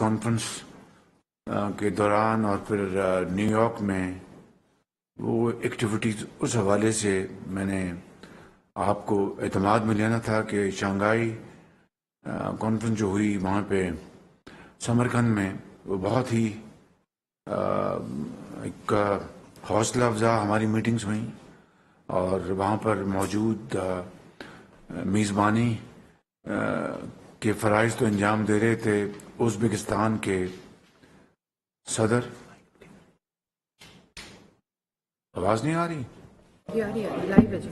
Conference کے دوران اور پھر نیو یارک میں وہ ایکٹیویٹیز اس حوالے سے میں نے آپ کو اعتماد میں لینا تھا کہ شنگھائی کانفرنس جو ہوئی وہاں پہ سمرقند میں وہ بہت ہی ایک حوصلہ افزا ہماری میٹنگز ہوئیں اور وہاں پر موجود میزبانی کے فرائض تو انجام دے رہے تھے ازبکستان کے صدر. آواز نہیں آ رہی؟ لائیو ہے جی.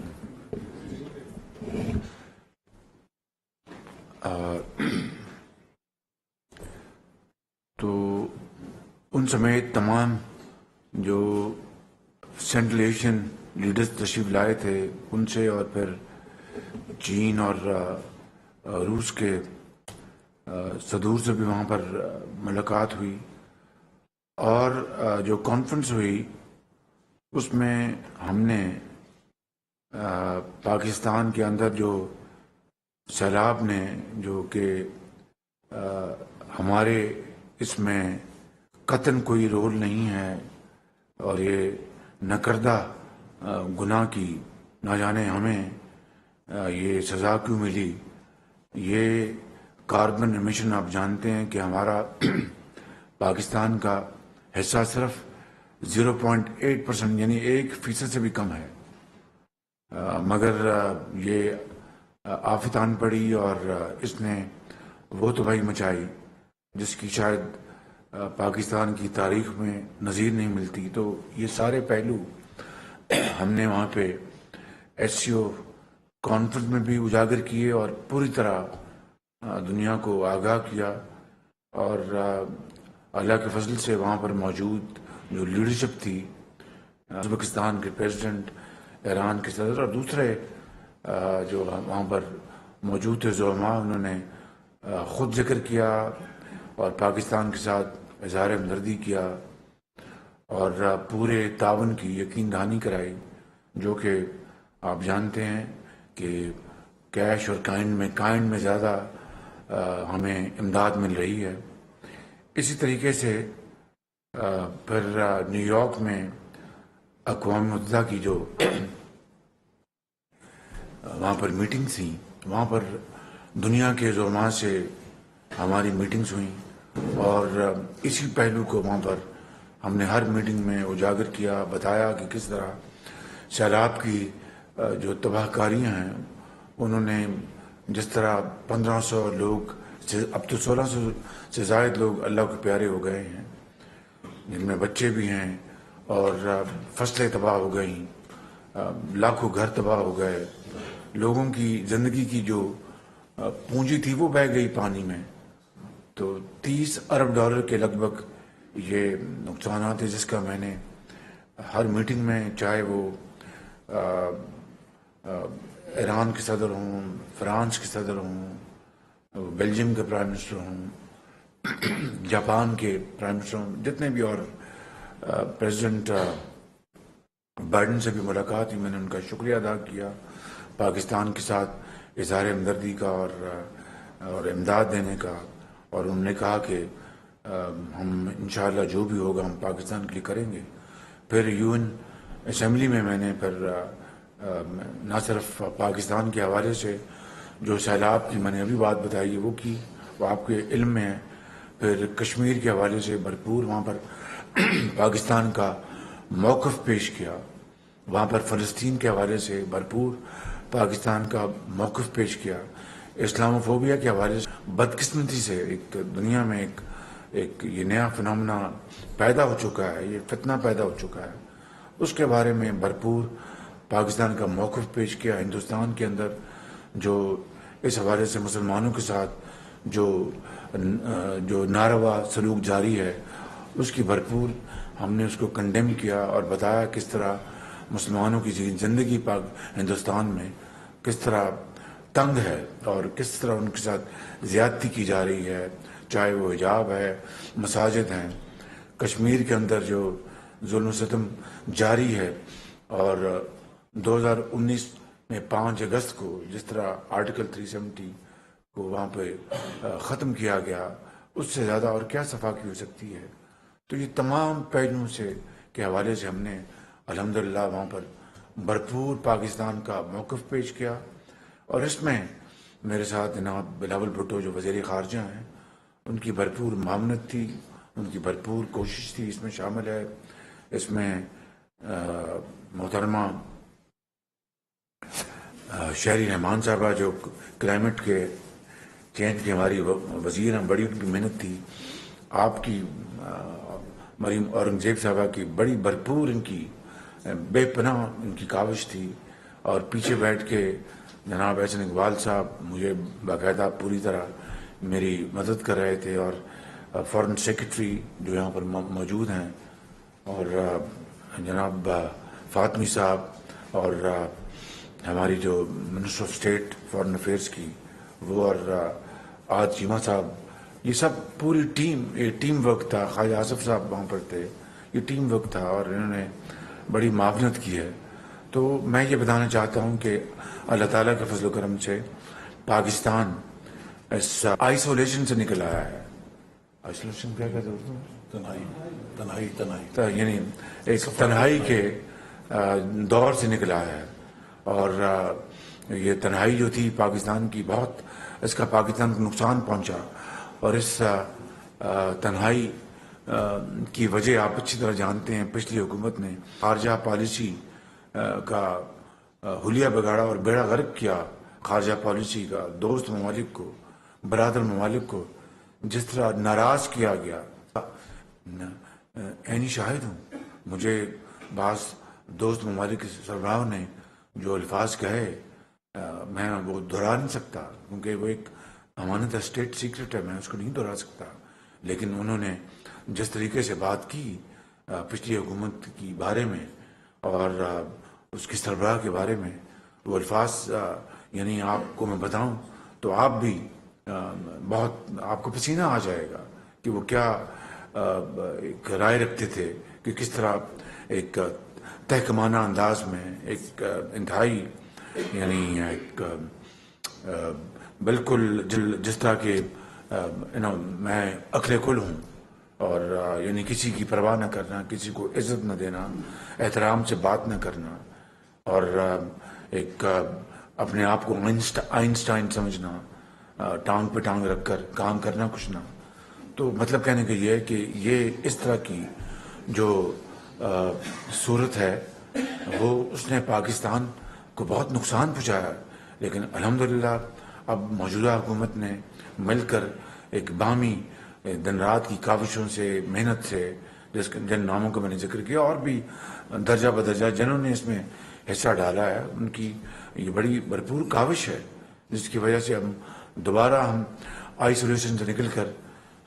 تو ان سمیت تمام جو سینٹرل ایشین لیڈرز تشریف لائے تھے ان سے اور پھر چین اور روس کے صدور سے بھی وہاں پر ملاقات ہوئی اور جو کانفرنس ہوئی اس میں ہم نے پاکستان کے اندر جو سیلاب نے جو کہ ہمارے اس میں قطعاً کوئی رول نہیں ہے اور یہ نکردہ گناہ کی نہ جانے ہمیں یہ سزا کیوں ملی. یہ کاربن ایمیشن آپ جانتے ہیں کہ ہمارا پاکستان کا حصہ صرف 0.8% یعنی 1% سے بھی کم ہے, مگر یہ آفت آن پڑی اور اس نے وہ تباہی مچائی جس کی شاید پاکستان کی تاریخ میں نظیر نہیں ملتی. تو یہ سارے پہلو ہم نے وہاں پہ ایس سی او کانفرنس میں بھی اجاگر کیے اور پوری طرح دنیا کو آگاہ کیا اور اللہ کے فضل سے وہاں پر موجود جو لیڈرشپ تھی ازبکستان کے پریزیڈنٹ, ایران کے صدر اور دوسرے جو وہاں پر موجود تھے زعماء, انہوں نے خود ذکر کیا اور پاکستان کے ساتھ اظہار ہمدردی کیا اور پورے تعاون کی یقین دہانی کرائی, جو کہ آپ جانتے ہیں کہ کیش اور کائنڈ میں زیادہ ہمیں امداد مل رہی ہے. اسی طریقے سے پھر نیو یارک میں اقوام متحدہ کی جو وہاں پر میٹنگز تھیں, وہاں پر دنیا کے زعماء سے ہماری میٹنگز ہوئیں اور اسی پہلو کو وہاں پر ہم نے ہر میٹنگ میں اجاگر کیا, بتایا کہ کس طرح سیلاب کی جو تباہ کاریاں ہیں انہوں نے جس طرح 1500 لوگ اب تو 1600 سے زائد لوگ اللہ کے پیارے ہو گئے ہیں, جن میں بچے بھی ہیں, اور فصلیں تباہ ہو گئیں, لاکھوں گھر تباہ ہو گئے, لوگوں کی زندگی کی جو پونجی تھی وہ بہہ گئی پانی میں. تو $30 ارب کے لگ بھگ یہ نقصانات ہیں جس کا میں نے ہر میٹنگ میں, چاہے وہ ایران کے صدر ہوں, فرانس کے صدر ہوں, بیلجیم کے پرائم منسٹر ہوں, جاپان کے پرائم منسٹر ہوں, جتنے بھی, اور پریزیڈنٹ بائیڈن سے بھی ملاقات ہوئی, میں نے ان کا شکریہ ادا کیا پاکستان کے ساتھ اظہار ہمدردی کا اور امداد دینے کا, اور انہوں نے کہا کہ ہم انشاءاللہ جو بھی ہوگا ہم پاکستان کے لیے کریں گے. پھر UN اسمبلی میں نے پھر نہ صرف پاکستان کے حوالے سے جو سیلاب کی میں نے ابھی بات بتائی ہے وہ کی, وہ آپ کے علم میں ہے, پھر کشمیر کے حوالے سے بھرپور وہاں پر پاکستان کا موقف پیش کیا, وہاں پر فلسطین کے حوالے سے بھرپور پاکستان کا موقف پیش کیا, اسلاموفوبیا کے حوالے سے بدقسمتی سے ایک دنیا میں ایک یہ نیا فنامنا پیدا ہو چکا ہے, یہ فتنہ پیدا ہو چکا ہے, اس کے بارے میں بھرپور پاکستان کا موقف پیش کیا. ہندوستان کے اندر جو اس حوالے سے مسلمانوں کے ساتھ جو ناروا سلوک جاری ہے اس کی بھرپور ہم نے اس کو کنڈیم کیا اور بتایا کس طرح مسلمانوں کی زندگی ہندوستان میں کس طرح تنگ ہے اور کس طرح ان کے ساتھ زیادتی کی جا رہی ہے, چاہے وہ حجاب ہے, مساجد ہیں, کشمیر کے اندر جو ظلم و ستم جاری ہے, اور 2019 میں 5 اگست کو جس طرح آرٹیکل 370 کو وہاں پہ ختم کیا گیا, اس سے زیادہ اور کیا صفاقی ہو سکتی ہے؟ تو یہ تمام پہلوؤں سے کے حوالے سے ہم نے الحمدللہ وہاں پر بھرپور پاکستان کا موقف پیش کیا، اور اس میں میرے ساتھ جناب بلاول بھٹو جو وزیر خارجہ ہیں، ان کی بھرپور معاونت تھی، ان کی بھرپور کوشش تھی، اس میں شامل ہے۔ اس میں محترمہ شہری رحمان صاحبہ جو کلائمیٹ کے چینج کی ہماری وزیر ہیں، بڑی ان کی محنت تھی۔ آپ کی مریم اورنگزیب صاحبہ کی بڑی بھرپور ان کی بے پناہ ان کی کاوش تھی، اور پیچھے بیٹھ کے جناب احسن اقبال صاحب مجھے باقاعدہ پوری طرح میری مدد کر رہے تھے، اور فارن سیکرٹری جو یہاں پر موجود ہیں، اور جناب فاطمی صاحب، اور ہماری جو minister of state foreign affairs کی وہ، اور آج چیمہ صاحب، یہ سب پوری ٹیم، یہ ٹیم ورک تھا۔ خواجہ آصف صاحب وہاں پر تھے، یہ ٹیم ورک تھا، اور انہوں نے بڑی معاونت کی ہے۔ تو میں یہ بتانا چاہتا ہوں کہ اللہ تعالیٰ کے فضل و کرم سے پاکستان اس آئسولیشن سے نکل آیا ہے۔ آئسولیشن کیا کہتے ہیں؟ تنہائی، یعنی ایک تنہائی کے دور سے نکل آیا ہے، اور یہ تنہائی جو تھی پاکستان کی، بہت اس کا پاکستان کو نقصان پہنچا، اور اس تنہائی کی وجہ آپ اچھی طرح جانتے ہیں۔ پچھلی حکومت نے خارجہ پالیسی کا حلیہ بگاڑا اور بیڑا غرق کیا، خارجہ پالیسی کا دوست ممالک کو، برادر ممالک کو جس طرح ناراض کیا گیا۔ عینی شاہد ہوں، مجھے بعض دوست ممالک کے سربراہوں نے جو الفاظ کہے میں وہ دہرا نہیں سکتا، کیونکہ وہ ایک امانت اسٹیٹ سیکرٹ ہے، میں اس کو نہیں دہرا سکتا، لیکن انہوں نے جس طریقے سے بات کی پچھلی حکومت کی بارے میں اور اس کی سربراہ کے بارے میں، وہ الفاظ یعنی آپ کو میں بتاؤں تو آپ بھی بہت، آپ کو پسینہ آ جائے گا کہ وہ کیا ایک رائے رکھتے تھے، کہ کس طرح ایک تحکمانہ انداز میں، ایک انتہائی یعنی ایک بالکل جس طرح کہ میں عقل کل ہوں، اور یعنی کسی کی پرواہ نہ کرنا، کسی کو عزت نہ دینا، احترام سے بات نہ کرنا، اور ایک اپنے آپ کو آئنسٹائن سمجھنا، ٹانگ پہ ٹانگ رکھ کر کام کرنا کچھ نہ۔ تو مطلب کہنے کا یہ ہے کہ یہ اس طرح کی جو صورت ہے وہ اس نے پاکستان کو بہت نقصان پہنچایا، لیکن الحمدللہ اب موجودہ حکومت نے مل کر ایک باہمی دن رات کی کاوشوں سے، محنت سے، جن ناموں کا میں نے ذکر کیا، اور بھی درجہ بدرجہ جنہوں نے اس میں حصہ ڈالا ہے، ان کی یہ بڑی بھرپور کاوش ہے، جس کی وجہ سے ہم دوبارہ آئسولیشن سے نکل کر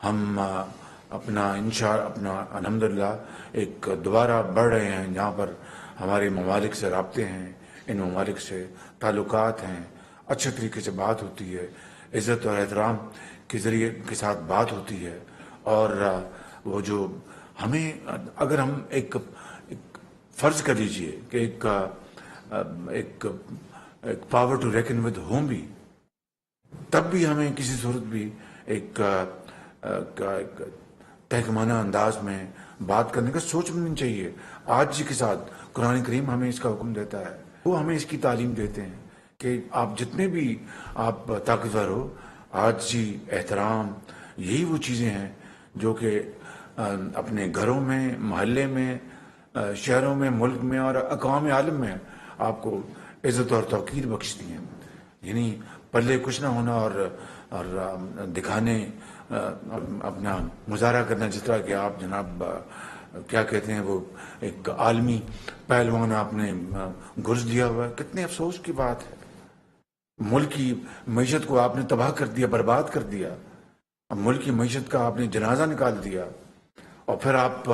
ہم اپنا الحمدللہ ایک دوبارہ بڑھ رہے ہیں، جہاں پر ہمارے ممالک سے رابطے ہیں، ان ممالک سے تعلقات ہیں، اچھے طریقے سے بات ہوتی ہے، عزت اور احترام کے ذریعے کے ساتھ بات ہوتی ہے، اور وہ جو ہمیں، اگر ہم ایک فرض کر لیجئے کہ ایک پاور ٹو ریکن ود ہوں بھی، تب بھی ہمیں کسی صورت بھی ایک تحکمانہ انداز میں بات کرنے کا سوچ نہیں چاہیے۔ آج جی کے ساتھ قرآن کریم ہمیں اس کا حکم دیتا ہے، وہ ہمیں اس کی تعلیم دیتے ہیں کہ آپ جتنے بھی آپ طاقتور ہو، آج جی، احترام، یہی وہ چیزیں ہیں جو کہ اپنے گھروں میں، محلے میں، شہروں میں، ملک میں اور اقوام عالم میں آپ کو عزت اور توقیر بخشتی ہیں۔ یعنی پلے کچھ نہ ہونا اور دکھانے، اپنا مظاہرہ کرنا، جس طرح کہ آپ جناب کیا کہتے ہیں، وہ ایک عالمی پہلوان آپ نے گرز دیا ہوا ہے، کتنے افسوس کی بات ہے۔ ملک کی معیشت کو آپ نے تباہ کر دیا، برباد کر دیا، ملک کی معیشت کا آپ نے جنازہ نکال دیا، اور پھر آپ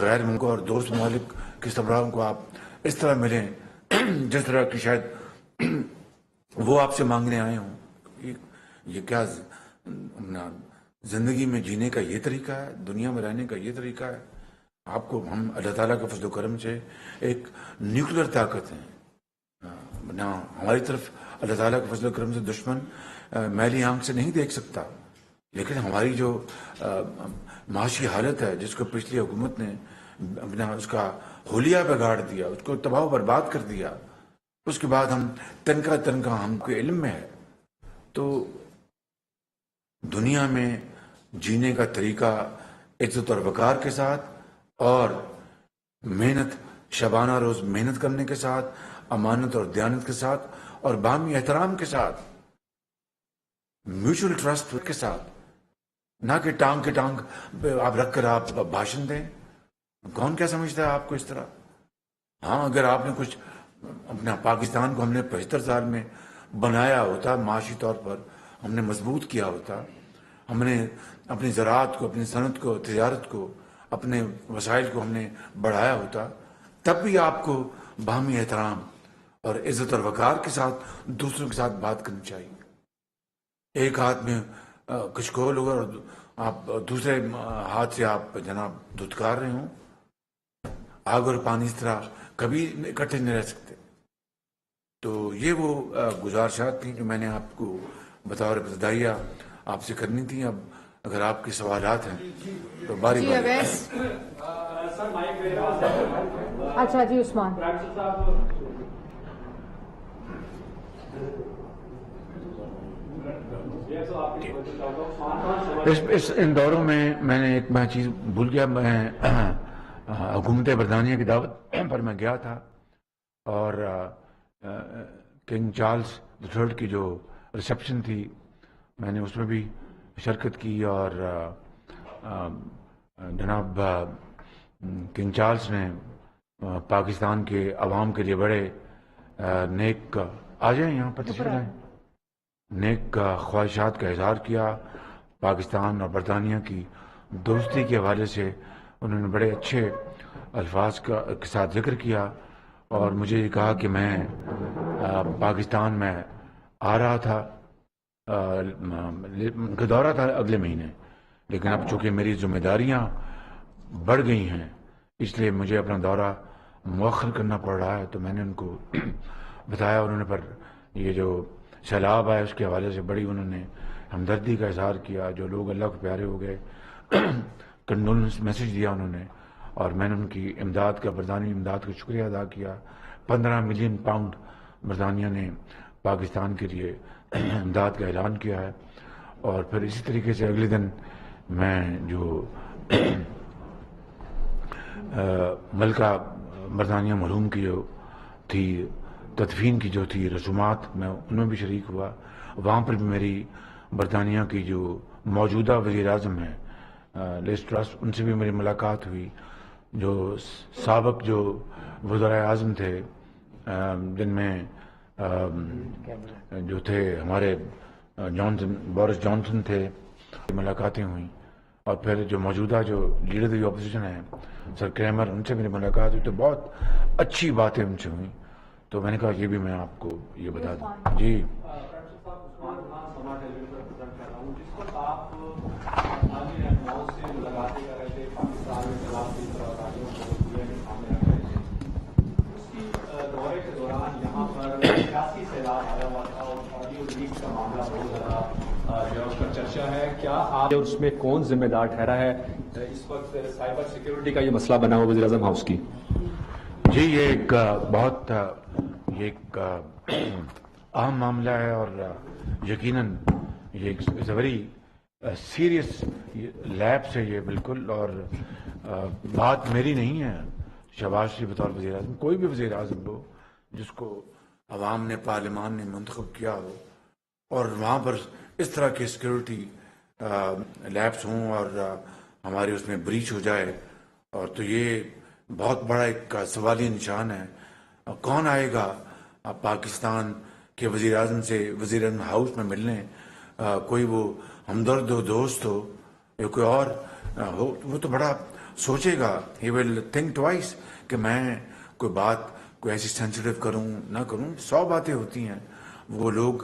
غیر ملک اور دوست ممالک کے سربراہوں کو آپ اس طرح ملیں جس طرح کہ شاید وہ آپ سے مانگنے آئے ہوں۔ یہ کیا زندگی میں جینے کا یہ طریقہ ہے؟ دنیا میں رہنے کا یہ طریقہ ہے؟ آپ کو ہم اللہ تعالیٰ کے فضل و کرم سے ایک نیوکلیر طاقت ہیں، نہ ہماری طرف اللہ تعالیٰ کے فضل و کرم سے دشمن میلی آنکھ سے نہیں دیکھ سکتا، لیکن ہماری جو معاشی حالت ہے جس کو پچھلی حکومت نے اپنا اس کا حلیہ بگاڑ دیا، اس کو تباہ و برباد کر دیا، اس کے بعد ہم تنکا ہم کو علم میں ہے. تو دنیا میں جینے کا طریقہ عزت اور وقار کے ساتھ اور محنت، شبانہ روز محنت کرنے کے ساتھ، امانت اور دیانت کے ساتھ اور باہمی احترام کے ساتھ، میوچل ٹرسٹ کے ساتھ، نہ کہ ٹانگ کے ٹانگ آپ رکھ کر آپ بھاشن دیں. کون کیا سمجھتا ہے آپ کو اس طرح؟ ہاں، اگر آپ نے کچھ اپنا پاکستان کو ہم نے 75 سال میں بنایا ہوتا، معاشی طور پر ہم نے مضبوط کیا ہوتا، ہم نے اپنی زراعت کو، اپنی صنعت کو، تجارت کو، اپنے وسائل کو ہم نے بڑھایا ہوتا، تب بھی آپ کو باہمی احترام اور عزت اور وقار کے ساتھ دوسروں کے ساتھ بات کرنی چاہیے. ایک ہاتھ میں کچکول ہوگا اور آپ دوسرے ہاتھ سے آپ جناب دھتکار رہے ہوں. آگ اور پانی اس طرح کبھی اکٹھے نہیں رہ سکتے. تو یہ وہ گزارشات تھیں جو میں نے آپ کو بطور ابتدائیہ آپ سے کرنی تھی. اب اگر آپ کے سوالات ہیں تو باری جی باری. اویس. اچھا جی عثمان. ان دوروں میں نے ایک میں چیز بھول گیا. میں حکومت برطانیہ کی دعوت پر میں گیا تھا اور کنگ چارلز III کی جو ریسیپشن تھی میں نے اس میں بھی شرکت کی. اور جناب کنگ چارلز نے پاکستان کے عوام کے لیے بڑے نیک، آ جائیں یہاں پر تشریف لائیں، نیک خواہشات کا اظہار کیا. پاکستان اور برطانیہ کی دوستی کے حوالے سے انہوں نے بڑے اچھے الفاظ کے ساتھ ذکر کیا اور مجھے یہ کہا کہ میں پاکستان میں آ رہا تھا، ان کا دورہ تھا اگلے مہینے، لیکن اب چونکہ میری ذمہ داریاں بڑھ گئی ہیں اس لیے مجھے اپنا دورہ مؤخر کرنا پڑ رہا ہے. تو میں نے ان کو بتایا، انہوں نے پر یہ جو سیلاب آئے اس کے حوالے سے بڑی انہوں نے ہمدردی کا اظہار کیا. جو لوگ اللہ کو پیارے ہو گئے، کنڈولنس میسج دیا انہوں نے، اور میں نے ان کی امداد کا، برطانوی امداد کا شکریہ ادا کیا. 15 ملین پاؤنڈ برطانیہ نے پاکستان کے لیے امداد کا اعلان کیا ہے. اور پھر اسی طریقے سے اگلے دن میں جو ملکہ برطانیہ مرحوم کی جو تھی تدفین کی جو تھی رسومات، میں ان میں بھی شریک ہوا. وہاں پر بھی میری برطانیہ کی جو موجودہ وزیر اعظم ہیں لیز ٹرس، ان سے بھی میری ملاقات ہوئی. جو سابق جو وزراء اعظم تھے جن میں جو تھے ہمارے بورس جانسن تھے، ملاقاتیں ہوئیں. اور پھر جو موجودہ جو لیڈر دی اپوزیشن ہیں سر کریمر، ان سے میری ملاقات ہوئی تو بہت اچھی باتیں ان سے ہوئیں. تو میں نے کہا یہ بھی میں آپ کو یہ بتا دوں. جی چرچا ہے، کیا آپ اس میں کون ذمہ دار ٹھہرا ہے؟ اس وقت سائبر سیکیورٹی کا یہ مسئلہ بنا ہوا وزیر اعظم ہاؤس کی. جی یہ ایک بہت ایک اہم معاملہ ہے اور یقیناً یہ ویری سیریس لیب سے یہ بالکل. اور بات میری نہیں ہے، شہباز شریف بطور وزیر اعظم، کوئی بھی وزیر اعظم ہو جس کو عوام نے، پارلیمان نے منتخب کیا ہو اور وہاں پر اس طرح کے سیکیورٹی لیبس ہوں اور ہمارے اس میں بریچ ہو جائے، اور تو یہ بہت بڑا ایک سوالی نشان ہے. کون آئے گا پاکستان کے وزیر اعظم سے وزیر اعظم ہاؤس میں ملنے؟ کوئی وہ ہمدرد ہو، دوست ہو یا کوئی اور ہو، وہ تو بڑا سوچے گا. ہی ول تھنک ٹوائس کہ میں کوئی بات کوئی ایسی سینسیٹیو کروں نہ کروں. 100 باتیں ہوتی ہیں، وہ لوگ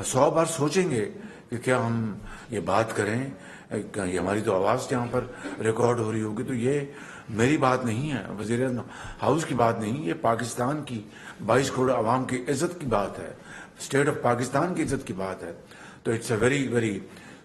100 بار سوچیں گے کہ کیا ہم یہ بات کریں. یہ ہماری تو آواز یہاں پر ریکارڈ ہو رہی ہوگی. تو یہ میری بات نہیں ہے، وزیر اعظم ہاؤس کی بات نہیں، یہ پاکستان کی 22 کروڑ عوام کی عزت کی بات ہے، اسٹیٹ آف پاکستان کی عزت کی بات ہے. تو اٹس اے ویری ویری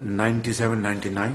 97-99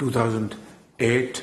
2008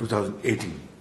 2018,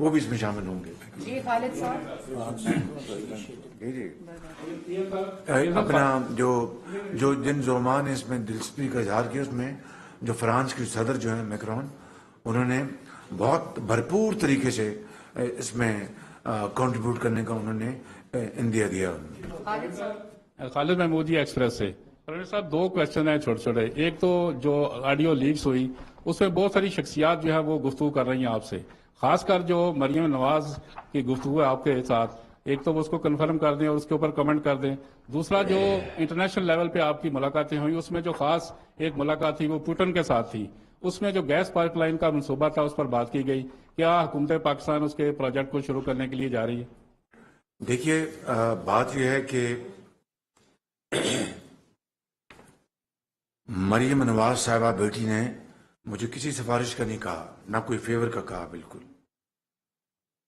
وہ بھی اس میں شامل ہوں گے. جی خالد صاحب. جی اپنا جو جن زعماء نے اس میں دلچسپی کا اظہار کیا، اس میں جو فرانس کے صدر جو ہیں میکرون، انہوں نے بہت بھرپور طریقے سے اس میں کنٹریبیوٹ کرنے کا انہوں نے اندیا دیا. خالد صاحب. خالد محمودی ایکسپریس سے. پروفیسر صاحب 2 کوشچن ہیں چھوٹے چھوٹے. ایک تو جو آڈیو لیکس ہوئی اس میں بہت ساری شخصیات جو ہے وہ گفتگو کر رہی ہیں آپ سے، خاص کر جو مریم نواز کی گفتگو ہے آپ کے ساتھ، ایک تو وہ اس کو کنفرم کر دیں اور اس کے اوپر کمنٹ کر دیں. دوسرا جو انٹرنیشنل لیول پہ آپ کی ملاقاتیں ہوئی اس میں جو خاص ایک ملاقات تھی وہ پوٹن کے ساتھ تھی، اس میں جو گیس پائپ لائن کا منصوبہ تھا اس پر بات کی گئی. کیا حکومت پاکستان اس کے پروجیکٹ کو شروع کرنے کے لیے جا رہی ہے؟ دیکھیے بات یہ ہے کہ مریم نواز صاحبہ بیٹی نے مجھے کسی سفارش کا نہیں کہا، نہ کوئی فیور کا کہا. بالکل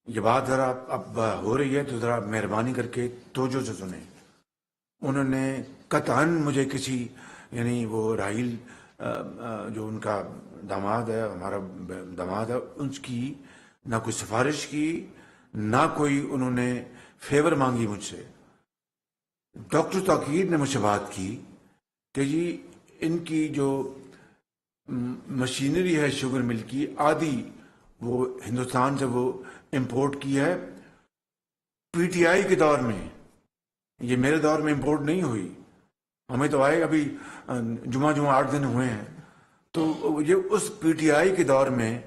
یہ بات ذرا اب ہو رہی ہے تو ذرا مہربانی کر کے توجہ سے سنیں. انہوں نے قطعاً مجھے کسی یعنی وہ راحیل جو ان کا داماد ہے، ہمارا داماد ہے، اس کی نہ کوئی سفارش کی، نہ کوئی انہوں نے فیور مانگی مجھ سے. ڈاکٹر توقیر نے مجھ سے بات کی کہ جی ان کی جو مشینری ہے شوگر مل کی آدھی وہ ہندوستان سے وہ امپورٹ کی ہے پی ٹی آئی کے دور میں. یہ میرے دور میں امپورٹ نہیں ہوئی، ہمیں تو آئے ابھی جمعہ 8 دن ہوئے ہیں. تو یہ اس پی ٹی آئی کے دور میں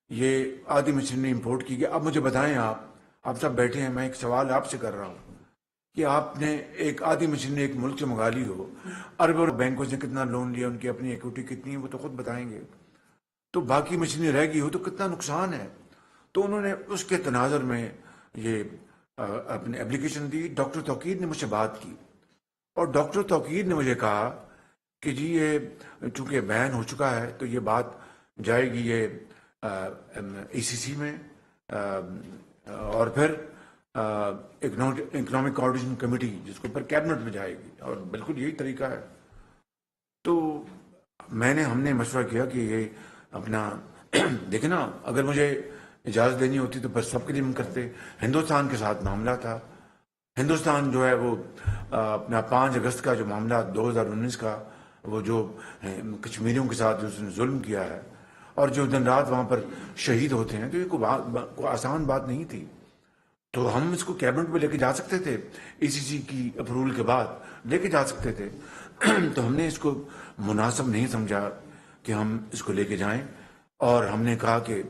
یہ آدھی مشینری امپورٹ کی گئی. اب مجھے بتائیں، آپ سب بیٹھے ہیں، میں ایک سوال آپ سے کر رہا ہوں کہ آپ نے ایک آدھی مشینری ایک ملک سے منگا لی ہو، اربوں بینکوں سے کتنا لون لیا، ان کی اپنی ایکوٹی کتنی ہے وہ تو خود بتائیں گے، تو باقی مشینری رہ گئی ہو تو کتنا نقصان ہے. تو انہوں نے اس کے تناظر میں یہ اپنی اپلیکیشن دی. ڈاکٹر توقیر نے مجھ سے بات کی اور ڈاکٹر توقیر نے مجھے کہا کہ جی یہ چونکہ بین ہو چکا ہے تو یہ بات جائے گی یہ ای سی سی میں اور پھر اکنامک کوآرڈینیشن کمیٹی جس کو پر کیبنٹ میں جائے گی، اور بالکل یہی طریقہ ہے. تو ہم نے مشورہ کیا کہ یہ اپنا دیکھیں نا، اگر مجھے اجازت دینی ہوتی تو پھر سب کے لیے ہم کرتے. ہندوستان کے ساتھ معاملہ تھا، ہندوستان جو ہے وہ اپنا 5 اگست کا جو معاملہ 2019 کا وہ جو کشمیریوں کے ساتھ اس نے ظلم کیا ہے اور جو دن رات وہاں پر شہید ہوتے ہیں، تو یہ کوئی آسان بات نہیں تھی. تو ہم اس کو کیبنٹ میں لے کے جا سکتے تھے، ای سی سی کی اپروول کے بعد لے کے جا سکتے تھے. تو ہم نے اس کو مناسب نہیں سمجھا کہ ہم اس کو لے کے جائیں، اور ہم نے کہا کہ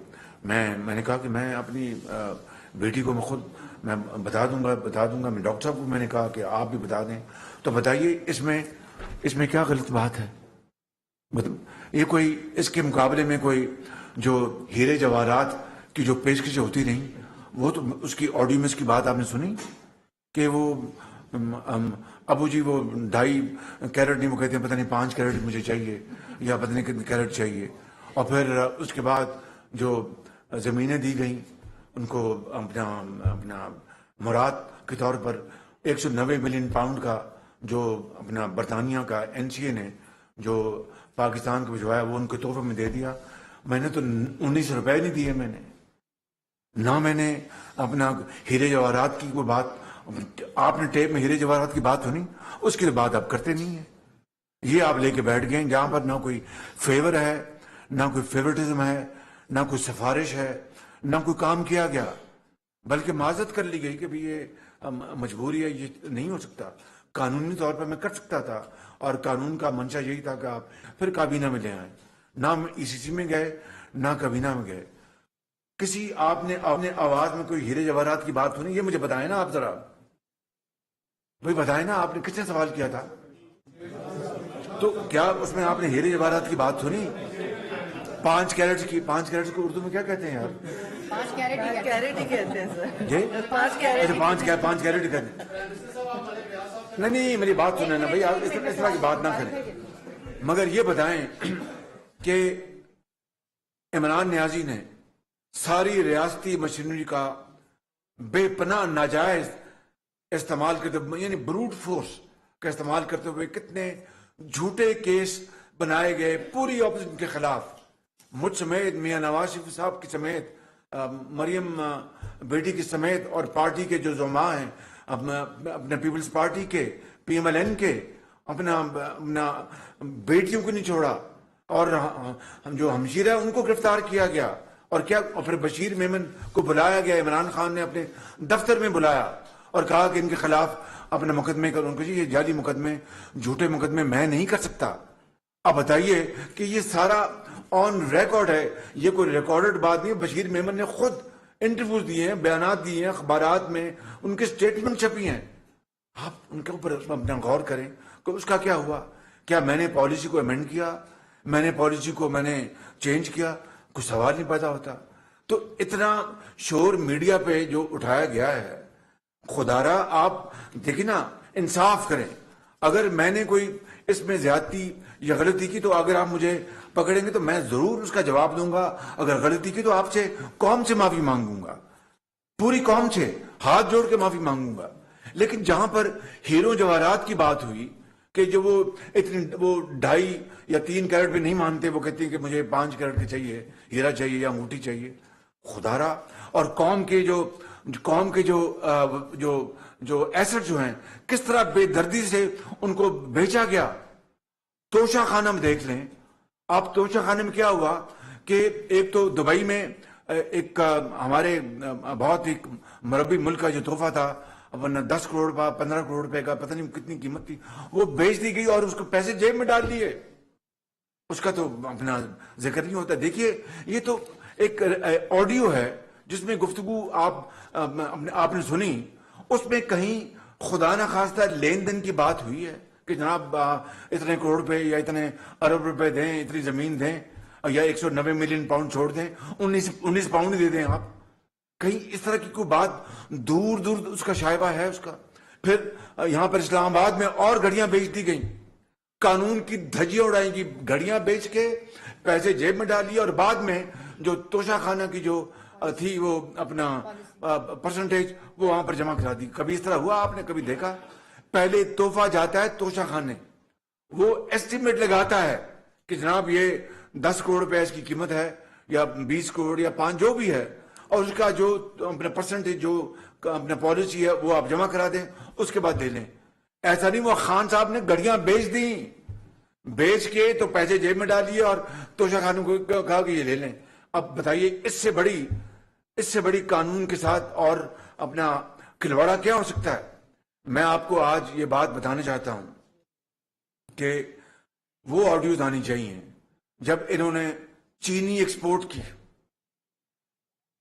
میں نے کہا کہ میں اپنی بیٹی کو میں خود میں بتا دوں گا. میں ڈاکٹر صاحب کو میں نے کہا کہ آپ بھی بتا دیں. تو بتائیے اس میں کیا غلط بات ہے؟ مطلب یہ کوئی اس کے مقابلے میں کوئی جو ہیرے جواہرات کی جو پیشکشیں ہوتی رہیں، وہ تو اس کی آڈیو میں اس کی بات آپ نے سنی کہ وہ ابو جی وہ 2.5 کیرٹ نہیں، وہ کہتے ہیں پتہ نہیں 5 کیرٹ مجھے چاہیے یا پتہ نہیں کتنے کیرٹ چاہیے. اور پھر اس کے بعد جو زمینیں دی گئیں ان کو اپنا مراد کے طور پر 190 ملین پاؤنڈ کا جو اپنا برطانیہ کا این سی اے نے جو پاکستان کو بھجوایا وہ ان کو تحفے میں دے دیا. میں نے تو 19 روپے نہیں دیے، میں نے اپنا ہیرے جواہرات کی کوئی بات. آپ نے ٹیپ میں ہیرے جواہرات کی بات سنی؟ اس کی بات آپ کرتے نہیں ہیں. یہ آپ لے کے بیٹھ گئے جہاں پر نہ کوئی فیور ہے، نہ کوئی فیورٹزم ہے، نہ کوئی سفارش ہے، نہ کوئی کام کیا گیا، بلکہ معذرت کر لی گئی کہ بھی یہ مجبوری ہے، یہ نہیں ہو سکتا. قانونی طور پر میں کر سکتا تھا، اور قانون کا منشا یہی تھا کہ آپ پھر کابینہ میں لے آئیں. نہ ای سی سی میں گئے، نہ کابینہ میں گئے. کسی آپ نے آواز میں کوئی ہیرے جواہرات کی بات سنی؟ یہ مجھے بتائیں نا آپ ذرا، بھائی بتائیں نا آپ نے کس نے سوال کیا تھا؟ تو کیا اس میں آپ نے ہیرے جواہرات کی بات سنی؟ 5 کیرٹ کی، 5 کیرٹ کو اردو میں کیا کہتے ہیں یار؟ 5 کیرٹ ہی کہتے ہیں سر. جی 5 کیرٹ. 5 کیرٹ ہی کہتے ہیں. نہیں میری بات سنیں نا بھائی، آپ اس طرح کی بات نہ کریں. مگر یہ بتائیں کہ عمران نیازی نے ساری ریاستی مشینری کا بے پناہ ناجائز استعمال کرتے ہوئے، یعنی بروٹ فورس کا استعمال کرتے ہوئے کتنے جھوٹے کیس بنائے گئے پوری اپوزیشن کے خلاف، مجھ سمیت، میاں نواز شریف صاحب کی سمیت مریم بیٹی کی سمیت اور پارٹی کے جو زعماء ہیں اپنے پیپلز پارٹی کے PMLN کے اپنا بیٹیوں کو نہیں چھوڑا اور جو ہمشیرہ ہے ان کو گرفتار کیا گیا اور کیا اور پھر بشیر میمن کو بلایا گیا عمران خان نے اپنے دفتر میں بلایا اور کہا کہ ان کے خلاف اپنے مقدمے کر ان کو یہ جعلی مقدمے جھوٹے مقدمے میں نہیں کر سکتا. اب بتائیے کہ یہ سارا آن ریکارڈ ہے, یہ کوئی ریکارڈڈ بات نہیں. بشیر میمن نے خود انٹرویوز دیے ہیں, بیانات دیے ہیں اخبارات میں, ان کے سٹیٹمنٹ چھپی ہیں. آپ ان کے اوپر اپنا غور کریں کہ اس کا کیا ہوا. کیا میں نے پالیسی کو امینڈ کیا, میں نے پالیسی کو میں نے چینج کیا؟ کوئی سوال نہیں پیدا ہوتا. تو اتنا شور میڈیا پہ جو اٹھایا گیا ہے, خدا را آپ دیکھیں نا, انصاف کریں. اگر میں نے کوئی اس میں زیادتی یا غلطی کی تو اگر آپ مجھے پکڑیں گے تو میں ضرور اس کا جواب دوں گا. اگر غلطی کی تو آپ سے قوم سے معافی مانگوں گا, پوری قوم سے ہاتھ جوڑ کے معافی مانگوں گا. لیکن جہاں پر ہیرو جواہرات کی بات ہوئی کہ جو وہ 2.5 یا 3 کیرٹ پہ نہیں مانتے, وہ کہتے ہیں کہ مجھے 5 کیرٹ کے چاہیے, ہیرا چاہیے یا انگوٹھی چاہیے. خدا را, اور قوم کے جو ایسٹ جو ہیں کس طرح بے دردی سے ان کو بیچا گیا. توشہ خانہ میں دیکھ لیں آپ, توشہ خانے میں کیا ہوا کہ ایک تو دبئی میں ایک ہمارے بہت ایک مربی ملک کا جو تحفہ تھا, 10 کروڑ کا 15 کروڑ روپے کا, پتہ نہیں کتنی قیمت تھی, وہ بیچ دی گئی اور اس کو پیسے جیب میں ڈال دیے. اس کا تو اپنا ذکر نہیں ہوتا. دیکھیے یہ تو ایک آڈیو ہے جس میں گفتگو آپ نے سنی, اس میں کہیں خدا نہ خواستہ لین دین کی بات ہوئی ہے کہ جناب اتنے کروڑ روپے یا اتنے ارب روپے دیں, اتنی زمین دیں, یا 190 ملین پاؤنڈ چھوڑ دیں, 19 پاؤنڈ دے دیں آپ. کہیں اس طرح کی کوئی بات دور دور اس کا شائبہ ہے اس کا. پھر یہاں پر اسلام آباد میں اور گھڑیاں بیچ دی گئیں, قانون کی دھجیاں اڑائیں گی, گھڑیاں بیچ کے پیسے جیب میں ڈالیے اور بعد میں جو توشہ خانہ کی جو تھی وہ اپنا پرسنٹیج وہ وہاں پر جمع کرا دی. کبھی اس طرح ہوا آپ نے کبھی دیکھا؟ پہلے تحفہ جاتا ہے توشہ خانے, وہ ایسٹیمیٹ لگاتا ہے کہ جناب یہ 10 کروڑ روپے اس کی قیمت ہے یا 20 کروڑ یا 5 جو بھی ہے, اور اس کا جو اپنا پرسنٹیج جو اپنا پالیسی ہے وہ آپ جمع کرا دیں, اس کے بعد دے لیں. ایسا نہیں, وہ خان صاحب نے گھڑیاں بیچ دیں, بیچ کے تو پیسے جیب میں ڈالیے اور توشہ خانوں کو کہا کہ یہ لے لیں. اب بتائیے اس سے بڑی قانون کے ساتھ اور اپنا کھلواڑا کیا ہو سکتا ہے. میں آپ کو آج یہ بات بتانا چاہتا ہوں کہ وہ آڈیوز آنی چاہیے جب انہوں نے چینی ایکسپورٹ کی,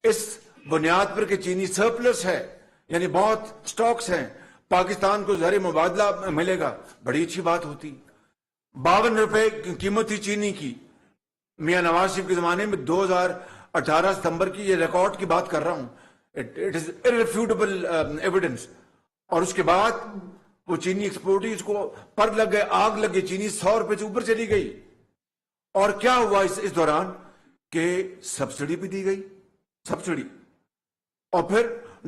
اس بنیاد پر کہ چینی سرپلس ہے, یعنی بہت سٹاکس ہیں, پاکستان کو زر مبادلہ ملے گا, بڑی اچھی بات ہوتی. 52 روپے قیمت تھی چینی کی میاں نواز شریف کے زمانے میں, 2018 ستمبر کی یہ ریکارڈ کی بات کر رہا ہوں, اٹ از irrefutable ایویڈنس. اور اس کے بعد وہ چینی ایکسپورٹ ہی اس کو پر لگ گئے, آگ لگ گئی, چینی 100 روپے سے اوپر چلی گئی. اور کیا ہوا اس دوران کہ سبسڈی بھی دی گئی, سبسڈی, اور پھر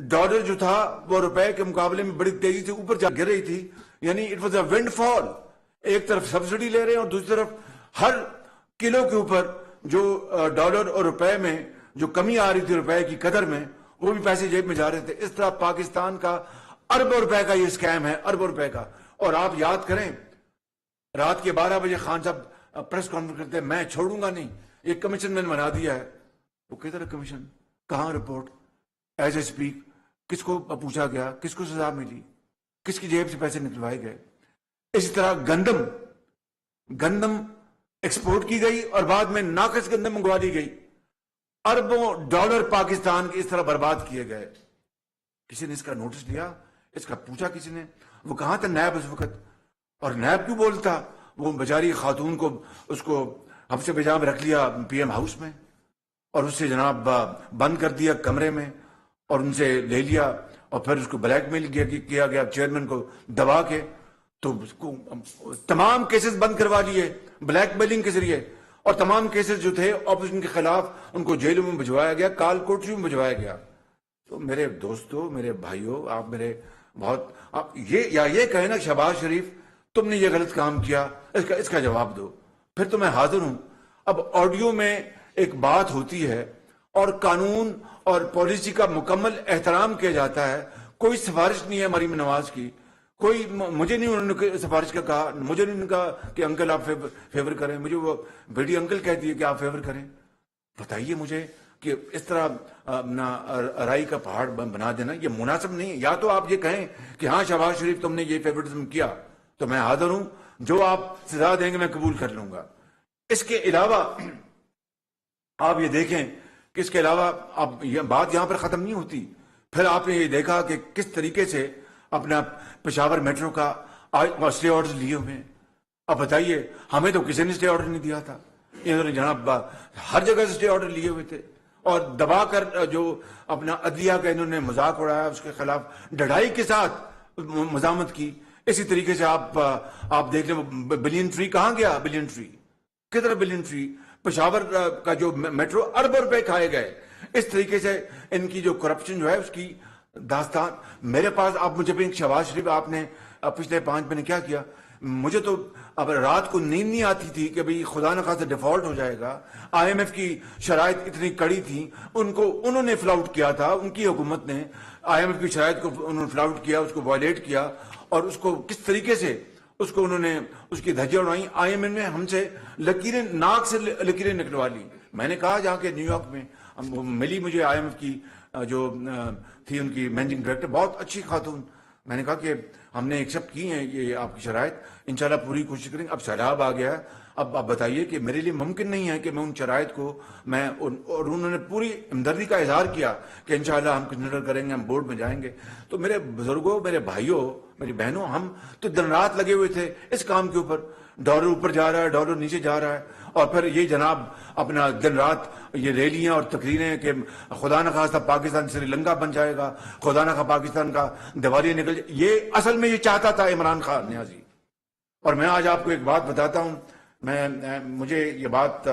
ڈالر جو تھا وہ روپے کے مقابلے میں بڑی تیزی سے اوپر جا گر رہی تھی. یعنی اٹ واز اے ونڈ فال. ایک طرف سبسڈی لے رہے ہیں اور دوسری طرف ہر کلو کے اوپر جو ڈالر اور روپے میں جو کمی آ رہی تھی روپے کی قدر میں, وہ بھی پیسے جیب میں جا رہے تھے. اس طرح پاکستان کا اربوں روپے کا یہ اسکیم ہے, اربوں روپے کا. اور آپ یاد کریں رات کے 12 بجے خان صاحب پریس کانفرنس کرتے ہیں, میں چھوڑوں گا نہیں, یہ کمیشن میں نے بنا دیا ہے. وہ کدھر کمیشن, کہاں رپورٹ, ایز اے اسپیک, کس کو پوچھا گیا, کس کو سزا ملی, کس کی جیب سے پیسے نکلوائے گئے. اسی طرح گندم ایکسپورٹ کی گئی اور بعد میں ناقص گندم منگوا دی گئی. اربوں ڈالر پاکستان کے اس طرح برباد کیے گئے. کسی نے اس کا نوٹس لیا, اس کا پوچھا کسی نے؟ وہ کہاں تھا نیب اس وقت؟ اور نیب کیوں بولتا؟ وہ بیچاری خاتون کو اس کو حبس بجا میں رکھ لیا PM ہاؤس میں, اور اس سے جناب بند کر دیا کمرے میں, اور ان سے لے لیا, اور پھر اس کو بلیک میل کیا گیا چیئرمین کو دبا کے. تو اس کو تمام کیسز بند کروا لیے بلیک میلنگ کے ذریعے, اور تمام کیسز جو تھے اپوزیشن کے خلاف ان کو جیلوں میں بھجوایا گیا, کال کوٹریوں میں بھجوایا گیا. تو میرے دوستو, میرے بھائیو, آپ میرے بہت آپ یہ کہیں نا شہباز شریف تم نے یہ غلط کام کیا, اس کا جواب دو, پھر تو میں حاضر ہوں. اب آڈیو میں ایک بات ہوتی ہے اور قانون اور پالیسی کا مکمل احترام کیا جاتا ہے. کوئی سفارش نہیں ہے مریم نواز کی, کوئی مجھے نہیں انہوں نے سفارش کا کہا, مجھے نہیں کہا کہ انکل آپ فیور کریں, مجھے وہ بیٹی انکل کہتی ہے کہ آپ فیور کریں. بتائیے مجھے کہ اس طرح اپنا رائی کا پہاڑ بنا دینا یہ مناسب نہیں ہے. یا تو آپ یہ کہیں کہ ہاں شہباز شریف تم نے یہ فیورٹزم کیا تو میں حاضر ہوں, جو آپ سزا دیں گے میں قبول کر لوں گا. اس کے علاوہ آپ یہ دیکھیں کہ اس کے علاوہ اب یہ بات یہاں پر ختم نہیں ہوتی. پھر آپ نے یہ دیکھا کہ کس طریقے سے اپنا پشاور میٹرو کا اسٹے آرڈر لیے ہوئے ہیں. اب بتائیے, ہمیں تو کسی نے اسٹے آرڈر نہیں دیا تھا, انہوں نے جناب ہر جگہ سے اسٹے آرڈر لیے ہوئے تھے, اور دبا کر جو اپنا عدلیہ کا انہوں نے مذاق اڑایا, اس کے خلاف ڈھڑائی کے ساتھ مزاحمت کی. اسی طریقے سے آپ دیکھ لیں بلین ٹری کہاں گیا, بلین ٹری کدھر, بلین ٹری پشاور کا جو میٹرو اربوں روپے کھائے گئے. اس طریقے سے ان کی جو کرپشن جو ہے اس کی داستان میرے پاس. آپ مجھے بھی شہباز شریف آپ نے پچھلے 5 مہینے کیا کیا, مجھے تو اب رات کو نیند نہیں آتی تھی کہ بھئی خدا نخواستہ ڈیفالٹ ہو جائے گا. آئی ایم ایف کی شرائط اتنی کڑی تھی, انہوں نے فلاؤٹ کیا تھا, ان کی حکومت نے آئی ایم ایف کی شرائط کو انہوں نے فلاؤٹ کیا, اس کو وائلیٹ کیا, اور اس کو کس طریقے سے اس کو انہوں نے اس کی دھجیاں اڑائیں. آئی ایم ایف نے ہم سے لکیریں, ناک سے لکیریں نکلوا لی. میں نے کہا جا کے نیو یارک میں ملی مجھے آئی ایم ایف کی جو تھی ان کی مینیجنگ ڈائریکٹر, بہت اچھی خاتون. میں نے کہا کہ ہم نے ایکسیپٹ کی ہیں یہ آپ کی شرائط, انشاءاللہ پوری کوشش کریں گے. اب سیلاب آ گیا ہے, اب آپ بتائیے کہ میرے لیے ممکن نہیں ہے کہ میں ان شرائط کو اور انہوں نے پوری ہمدردی کا اظہار کیا کہ انشاءاللہ ہم کنسیڈر کریں گے, ہم بورڈ میں جائیں گے. تو میرے بزرگوں, میرے بھائیوں, میری بہنوں, ہم تو دن رات لگے ہوئے تھے اس کام کے اوپر. ڈالر اوپر جا رہا ہے, ڈالر نیچے جا رہا ہے, اور پھر یہ جناب اپنا دن رات یہ ریلیاں اور تقریریں کہ خدا نخواستہ پاکستان سری لنکا بن جائے گا, خدا نخواستہ پاکستان کا دیوالیہ نکل جائے. یہ اصل میں یہ چاہتا تھا عمران خان نیازی. اور میں آج آپ کو ایک بات بتاتا ہوں, مجھے یہ بات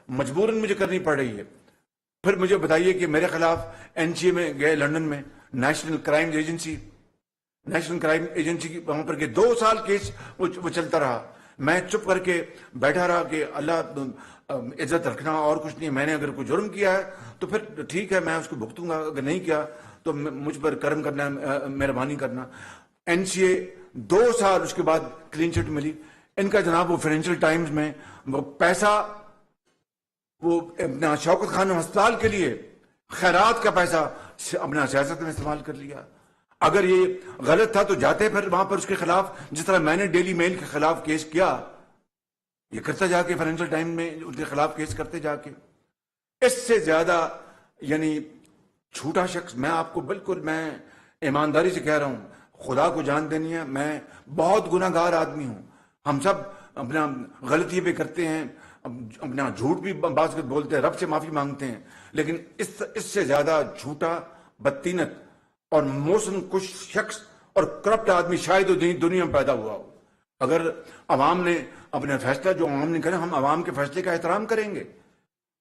مجبوراً مجھے کرنی پڑ رہی ہے. پھر مجھے بتائیے کہ میرے خلاف NCA میں گئے, لندن میں نیشنل کرائم ایجنسی کی وہاں پر کہ 2 سال کیس وہ چلتا رہا. میں چپ کر کے بیٹھا رہا کہ اللہ عزت رکھنا اور کچھ نہیں. میں نے اگر کوئی جرم کیا ہے تو پھر ٹھیک ہے, میں اس کو بھگتوں گا, اگر نہیں کیا تو مجھ پر کرم کرنا, مہربانی کرنا. NCA 2 سال اس کے بعد کلین چٹ ملی. ان کا جناب وہ فائنینشل ٹائمز میں وہ پیسہ وہ اپنا شوکت خان ہسپتال کے لیے خیرات کا پیسہ اپنا سیاست میں استعمال کر لیا. اگر یہ غلط تھا تو جاتے پھر وہاں پر اس کے خلاف, جس طرح میں نے ڈیلی میل کے خلاف کیس کیا, یہ کرتا جا کے فائنینشل ٹائم میں ان کے خلاف کیس کرتے جا کے. اس سے زیادہ یعنی چھوٹا شخص میں آپ کو بالکل, میں ایمانداری سے کہہ رہا ہوں, خدا کو جان دینی ہے, میں بہت گناہ گار آدمی ہوں. ہم سب اپنا غلطی پہ کرتے ہیں, اپنا جھوٹ بھی بعض بولتے ہیں, رب سے معافی مانگتے ہیں, لیکن اس سے زیادہ جھوٹا, بدتینت اور موسم کش شخص اور کرپٹ آدمی شاید دنیا میں پیدا ہوا ہو. اگر عوام نے اپنا فیصلہ جو عوام نے کرا, ہم عوام کے فیصلے کا احترام کریں گے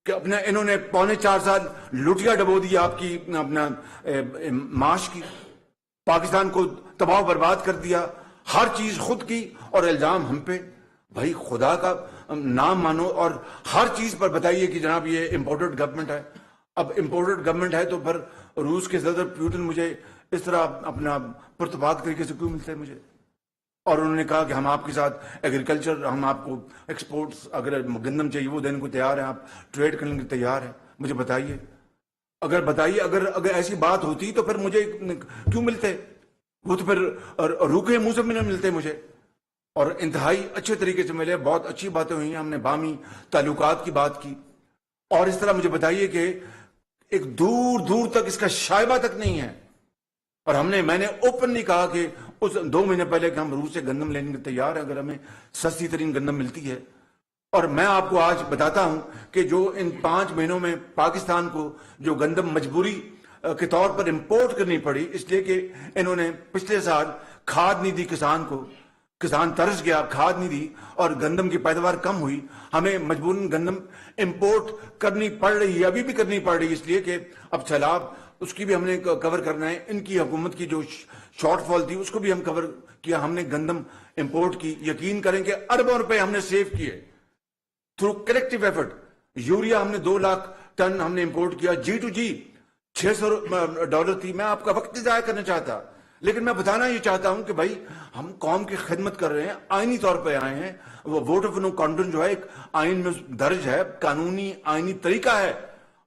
کہ اپنا انہوں نے 4.25 سال لوٹیا ڈبو دی آپ کی اپنا معاش کی, پاکستان کو تباہ برباد کر دیا, ہر چیز خود کی, اور الزام ہم پہ. بھائی خدا کا نام مانو اور ہر چیز پر بتائیے کہ جناب یہ امپورٹڈ گورنمنٹ ہے. اب امپورٹڈ گورنمنٹ ہے تو پھر روس کے صدر پیوٹن مجھے اس طرح اپنا پرتپاک طریقے سے کیوں ملتے ہیں مجھے؟ اور انہوں نے کہا کہ ہم آپ کے ساتھ ایگریکلچر, ہم آپ کو ایکسپورٹس, اگر گندم چاہیے وہ دینے کو تیار ہیں, آپ ٹریڈ کرنے کے تیار ہیں. مجھے بتائیے اگر ایسی بات ہوتی تو پھر مجھے کیوں ملتے؟ وہ تو پھر روکے منہ سے بھی نہ ملتے مجھے. اور انتہائی اچھے طریقے سے ملے, بہت اچھی باتیں ہوئی, ہم نے باہمی تعلقات کی بات کی. اور اس طرح مجھے بتائیے کہ ایک دور دور تک اس کا شائبہ تک نہیں ہے. اور میں نے اوپنلی کہا کہ اس 2 مہینے پہلے کہ ہم روس سے گندم لینے کے تیار ہیں اگر ہمیں سستی ترین گندم ملتی ہے. اور میں آپ کو آج بتاتا ہوں کہ جو ان 5 مہینوں میں پاکستان کو جو گندم مجبوری کے طور پر امپورٹ کرنی پڑی, اس لیے کہ انہوں نے پچھلے سال کھاد نہیں دی کسان کو, کسان ترس گیا, کھاد نہیں دی اور گندم کی پیداوار کم ہوئی. ہمیں مجبوراً گندم امپورٹ کرنی پڑ رہی ہے, ابھی بھی کرنی پڑ رہی ہے, اس لیے کہ اب سیلاب اس کی بھی ہم نے کور کرنا ہے. ان کی حکومت کی جو شارٹ فال تھی اس کو بھی ہم کور کیا. ہم نے گندم امپورٹ کی, یقین کریں کہ اربوں روپے ہم نے سیو کیے تھرو کلیکٹیو ایفرٹ. یوریا ہم نے 2 لاکھ ٹن ہم نے امپورٹ کیا, G2G $600 تھی. میں آپ کا وقت نہیں ضائع کرنا چاہتا, لیکن میں بتانا یہ چاہتا ہوں کہ بھائی ہم قوم کی خدمت کر رہے ہیں, آئینی طور پہ آئے ہیں. وہ ووٹ آف نو کانفیڈنس جو ہے ایک آئین میں درج ہے, قانونی آئینی طریقہ ہے,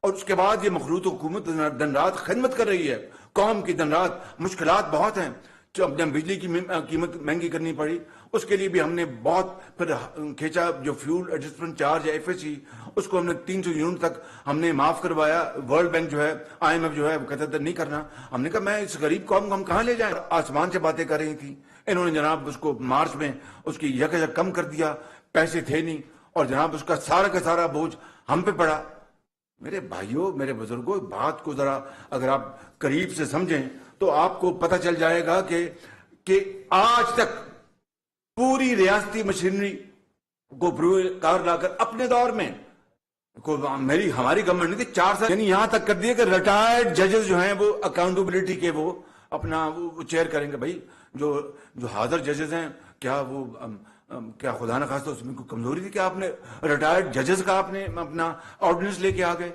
اور اس کے بعد یہ مخلوط حکومت دن رات خدمت کر رہی ہے قوم کی. دن رات مشکلات بہت ہیں, جو ہم نے بجلی کی قیمت مہنگی کرنی پڑی, اس کے لیے بھی ہم نے بہت پھر کھینچا. جو فیول ایڈجسٹمنٹ چارج ہے FSC, اس کو ہم نے 300 یونٹ تک ہم نے معاف کروایا. ورلڈ بینک جو ہے, IMF جو ہے, وہ کہتا تھا نہیں کرنا. ہم نے کہا میں اس غریب قوم کو ہم کہاں لے جائیں. آسمان سے باتیں کر رہی تھی, انہوں نے جناب اس کو مارچ میں اس کی یکا کم کر دیا, پیسے تھے نہیں, اور جناب اس کا سارا بوجھ ہم پہ پڑا. میرے بھائیوں, میرے بزرگوں, بات کو ذرا اگر آپ قریب سے سمجھیں تو آپ کو پتہ چل جائے گا کہ آج تک پوری ریاستی مشینری کو کار لا کر اپنے دور میں ہماری گورنمنٹ نہیں تھی 4 سال, یعنی یہاں تک کر دیا کہ ریٹائرڈ ججز جو ہیں وہ اکاؤنٹیبلٹی کے وہ اپنا وہ چیئر کریں گے. بھائی جو حاضر ججز ہیں, کیا خدا نہ خواستہ اس میں کوئی کمزوری تھی کہ آپ نے ریٹائرڈ ججز کا آپ نے اپنا آرڈیننس لے کے آ گئے؟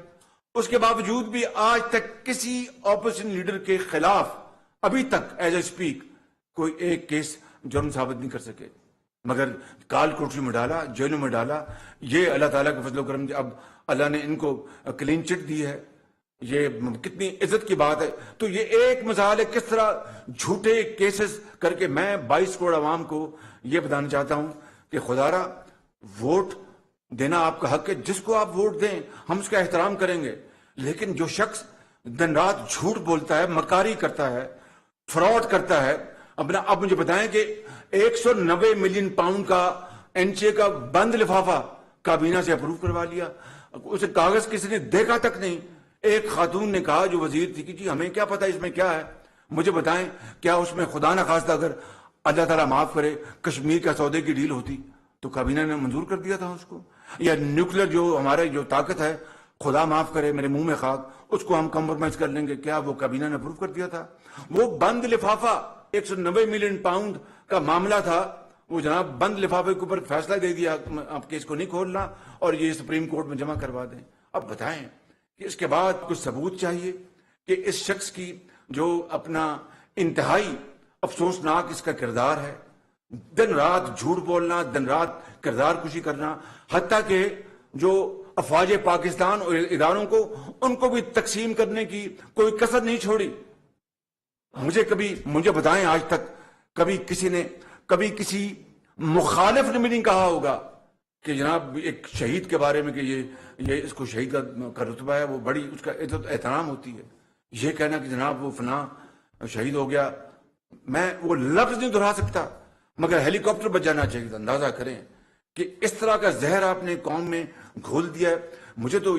اس کے باوجود بھی آج تک کسی اپوزیشن لیڈر کے خلاف ابھی تک ایز اے اسپیک کوئی ایک کیس جرم ثابت نہیں کر سکے, مگر کال کوٹری میں ڈالا, جیلوں میں ڈالا. یہ اللہ تعالیٰ کے فضل و کرم, اب اللہ نے ان کو کلین چٹ دی ہے, یہ کتنی عزت کی بات ہے. تو یہ ایک مثال ہے کس طرح جھوٹے کیسز کر کے. میں 22 کروڑ عوام کو یہ بتانا چاہتا ہوں کہ خدارا ووٹ دینا آپ کا حق ہے, جس کو آپ ووٹ دیں ہم اس کا احترام کریں گے, لیکن جو شخص دن رات جھوٹ بولتا ہے, مکاری کرتا ہے, فراڈ کرتا ہے اپنا. اب مجھے بتائیں کہ 190 ملین پاؤنڈ کا NCA کا بند لفافہ کابینہ سے اپروو کروا لیا, اسے کاغذ کسی نے دیکھا تک نہیں. ایک خاتون نے کہا جو وزیر تھی کہ جی ہمیں کیا پتا اس میں کیا ہے, مجھے بتائیں کیا اس میں خدا نہ خواستہ اگر اللہ تعالیٰ معاف کرے کشمیر کا سودے کی ڈیل ہوتی تو کابینہ نے منظور کر دیا تھا اس کو, یا نیوکلیر جو ہمارے جو طاقت ہے خدا معاف کرے میرے منہ میں خاک, اس کو ہم کمپرومائز کر لیں گے, کیا وہ کابینہ نے اپروو کر دیا تھا؟ وہ بند لفافہ 190 ملین پاؤنڈ کا معاملہ تھا, وہ جناب بند لفافے کے اوپر فیصلہ دے دیا آپ کیس کو نہیں کھولنا اور یہ سپریم کورٹ میں جمع کروا دیں. اب بتائیں کہ اس کے بعد کچھ ثبوت چاہیے کہ اس شخص کی جو اپنا انتہائی افسوسناک اس کا کردار ہے, دن رات جھوٹ بولنا, دن رات کردار کشی کرنا, حتیٰ کہ جو افواج پاکستان اور اداروں کو ان کو بھی تقسیم کرنے کی کوئی کسر نہیں چھوڑی. مجھے بتائیں آج تک کبھی کسی مخالف نے بھی نہیں کہا ہوگا کہ جناب ایک شہید کے بارے میں کہ یہ اس کو شہید کا رتبہ ہے, وہ بڑی اس کا عزت احترام ہوتی ہے. یہ کہنا کہ جناب وہ فلاں شہید ہو گیا, میں وہ لفظ نہیں دہرا سکتا, مگر ہیلی کاپٹر بچ جانا چاہیے. اندازہ کریں کہ اس طرح کا زہر آپ نے قوم میں گھول دیا ہے. مجھے تو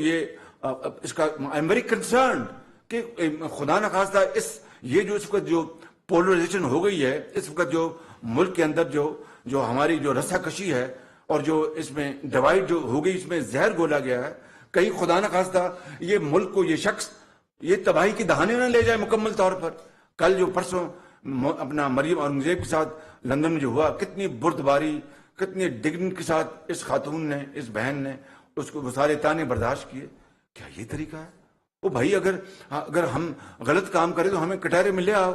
اس کا آئی ایم ویری کنسرنڈ کہ خدا نہ خواستہ یہ اس وقت جو پولرائزیشن ہو گئی ہے, اس وقت جو ملک کے اندر جو ہماری جو رسا کشی ہے اور جو اس میں ڈیوائڈ جو ہو گئی, اس میں زہر گھولا گیا ہے, کہیں خدا نہ خواستہ یہ ملک کو یہ شخص یہ تباہی کی دہانے نہ لے جائے مکمل طور پر. کل جو پرسوں اپنا مریم اورنگزیب کے ساتھ لندن میں جو ہوا, کتنی بردباری, کتنی ڈگنی کے ساتھ اس خاتون نے, اس بہن نے اس کو وہ سارے تانے برداشت کیے. کیا یہ طریقہ ہے؟ وہ بھائی اگر ہم غلط کام کریں تو ہمیں کٹہرے میں لے آؤ.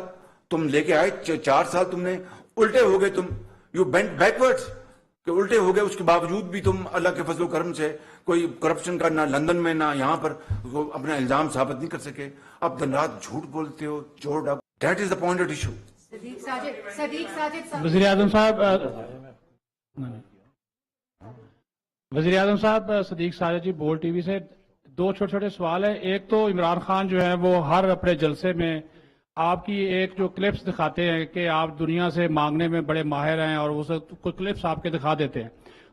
تم لے کے آئے 4 سال تم نے الٹے ہو گئے, تم یو بینٹ بیکورڈز کہ الٹے ہو گئے. اس کے باوجود بھی تم اللہ کے فضل و کرم سے کوئی کرپشن کا نہ لندن میں نہ یہاں پر اپنا الزام ثابت نہیں کر سکے. اب دن رات جھوٹ بولتے ہو, چور ڈاک. That is the point issue. وزیر اعظم صاحب صدیق ساجد جی بول ٹی وی سے 2 چھوٹے سوال ہیں. ایک تو عمران خان جو ہے وہ ہر اپنے جلسے میں آپ کی ایک جو کلپس دکھاتے ہیں کہ آپ دنیا سے مانگنے میں بڑے ماہر ہیں اور وہ کچھ کلپس آپ کے دکھا دیتے ہیں.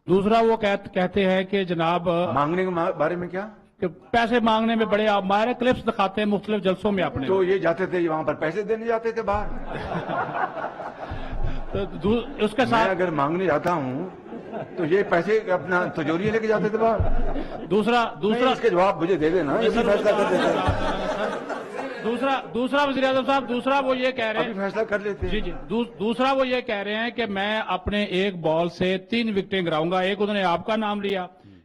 دوسرا وہ کہتے ہیں کہ جناب مانگنے کے بارے میں کیا کہ پیسے مانگنے میں بڑے آپ ماہر, کلپس دکھاتے ہیں مختلف جلسوں میں. اپنے تو یہ جاتے تھے وہاں پر پیسے دینے جاتے تھے باہر. تو اس کے ساتھ اگر مانگنے جاتا ہوں تو یہ پیسے اپنا تجوری لے کے جاتے تھے باہر. دوسرا اس کے جواب مجھے دے دینا, فیصلہ کر دیتے ہیں. دوسرا وزیر اعظم صاحب, دوسرا وہ یہ کہہ رہے ہیں, فیصلہ کر لیتے ہیں. جی دوسرا وہ یہ کہہ رہے ہیں کہ میں اپنے ایک بال سے 3 وکٹیں گراؤں گا. ایک انہوں نے آپ کا نام لیا,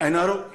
NRO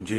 جی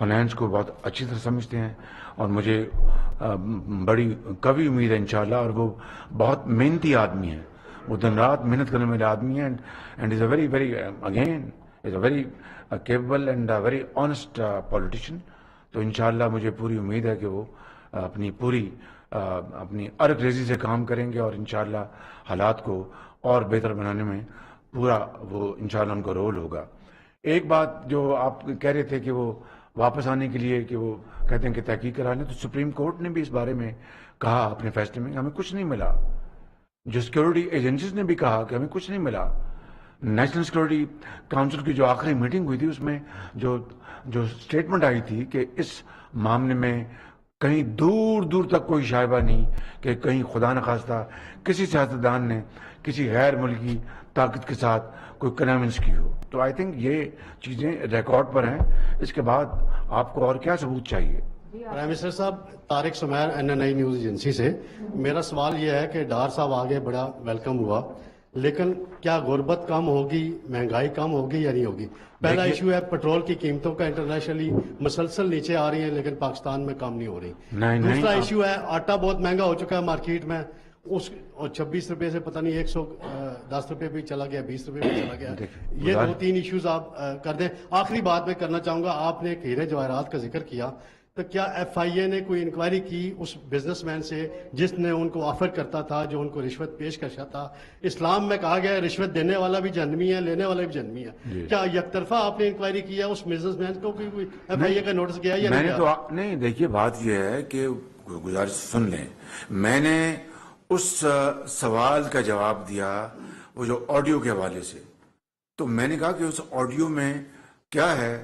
فائنانس کو بہت اچھی طرح سمجھتے ہیں اور مجھے بڑی قوی امید ہے انشاءاللہ. اور وہ بہت محنتی آدمی ہیں, وہ دن رات محنت کرنے والے آدمی ہیں, and is a very very again is a very capable and very honest politician. تو انشاءاللہ مجھے پوری امید ہے کہ وہ اپنی ارک ریزی سے کام کریں گے اور انشاءاللہ حالات کو اور بہتر بنانے میں پورا وہ انشاءاللہ ان کا رول ہوگا. ایک بات جو آپ کہہ رہے تھے کہ وہ واپس آنے کے لیے کہ وہ کہتے ہیں کہ تحقیق کرا لیں, تو سپریم کورٹ نے بھی اس بارے میں کہا اپنے فیصلے میں کہ ہمیں کچھ نہیں ملا. جو سیکورٹی ایجنسیز نے بھی کہا کہ ہمیں کچھ نہیں ملا. نیشنل سیکورٹی کاؤنسل کی جو آخری میٹنگ ہوئی تھی اس میں جو سٹیٹمنٹ آئی تھی کہ اس معاملے میں کہیں دور دور تک کوئی شائبہ نہیں کہ کہیں خدا نخواستہ کسی سیاستدان نے کسی غیر ملکی طاقت کے ساتھ کوئی کنونس کی ہو. تو آئی تھنک یہ چیزیں ریکارڈ پر ہیں. اس کے بعد آپ کو اور کیا ثبوت چاہیے؟ پرائم منسٹر صاحب, Tariq Samir NNI news agency سے. میرا سوال یہ ہے کہ ڈار صاحب آگے بڑا ویلکم ہوا, لیکن کیا غربت کم ہوگی, مہنگائی کم ہوگی یا نہیں ہوگی؟ پہلا ایشو ہے پٹرول کی قیمتوں کا انٹرنیشنلی مسلسل نیچے آ رہی ہیں لیکن پاکستان میں کم نہیں ہو رہی. دوسرا ایشو ہے آٹا بہت مہنگا ہو چکا ہے مارکیٹ میں, اس 26 روپے سے پتہ نہیں 110 روپے بھی چلا گیا, 20 روپے بھی چلا گیا. یہ 2-3 ایشوز آپ کر دیں. آخری بات میں کرنا چاہوں گا, آپ نے ہیرے جواہرات کا ذکر کیا, تو کیا FIA نے کوئی انکوائری کی اس بزنس مین سے جس نے ان کو آفر کرتا تھا, جو ان کو رشوت پیش کرتا تھا؟ اسلام میں کہا گیا ہے رشوت دینے والا بھی جہنمی ہے, لینے والا بھی جہنمی ہے. کیا یک طرفہ آپ نے انکوائری کیا اس بزنس مین کو, کوئی FIA کا نوٹس گیا یا نہیں؟ دیکھیے بات یہ ہے کہ گزارش سن لیں, میں نے اس سوال کا جواب دیا وہ جو آڈیو کے حوالے سے. تو میں نے کہا کہ اس آڈیو میں کیا ہے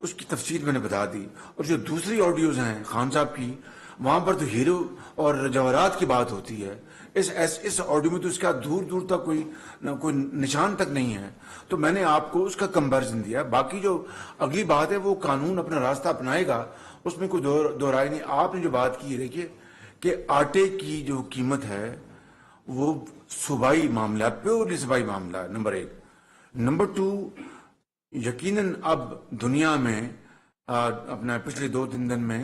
اس کی تفصیل میں نے بتا دی. اور جو دوسری آڈیوز ہیں خان صاحب کی, وہاں پر تو ہیرو اور جواہرات کی بات ہوتی ہے. اس آڈیو میں تو اس کا دور دور تک کوئی نشان تک نہیں ہے. تو میں نے آپ کو اس کا کمپیرزن دیا. باقی جو اگلی بات ہے وہ قانون اپنا راستہ اپنائے گا, اس میں کوئی دو رائے نہیں. آپ نے جو بات کی, دیکھیے کہ آٹے کی جو قیمت ہے وہ صوبائی معاملہ, پیورلی صوبائی معاملہ ہے, نمبر 1. نمبر 2, یقیناً اب دنیا میں اپنا پچھلے 2-3 دن میں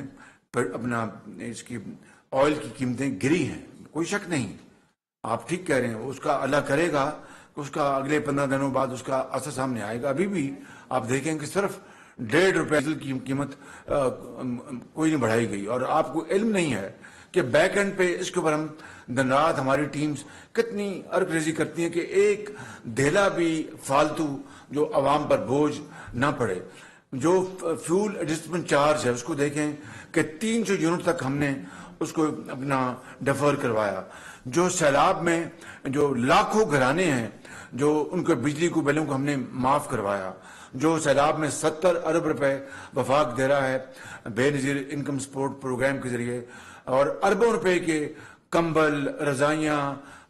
اپنا اس کی آئل کی قیمتیں گری ہیں, کوئی شک نہیں. آپ ٹھیک کہہ رہے ہیں, اس کا اللہ کرے گا کہ اس کا اگلے 15 دنوں بعد اس کا اثر سامنے آئے گا. ابھی بھی آپ دیکھیں کہ صرف 1.5 روپے کی قیمت کوئی نہیں بڑھائی گئی. اور آپ کو علم نہیں ہے کہ بیک اینڈ پہ اس کے اوپر ہم دن رات ہماری ٹیمز کتنی ارک ریزی کرتی ہیں کہ ایک دھیلا بھی فالتو جو عوام پر بوجھ نہ پڑے. جو فیول ایڈجسٹمنٹ چارج ہے اس کو دیکھیں کہ 300 یونٹ تک ہم نے اس کو اپنا ڈیفر کروایا. جو سیلاب میں جو لاکھوں گھرانے ہیں جو ان کے بجلی کو بلوں کو ہم نے معاف کروایا. جو سیلاب میں 70 ارب روپے وفاق دے رہا ہے بے نظیر انکم سپورٹ پروگرام کے ذریعے, اور اربوں روپے کے کمبل, رضائیاں,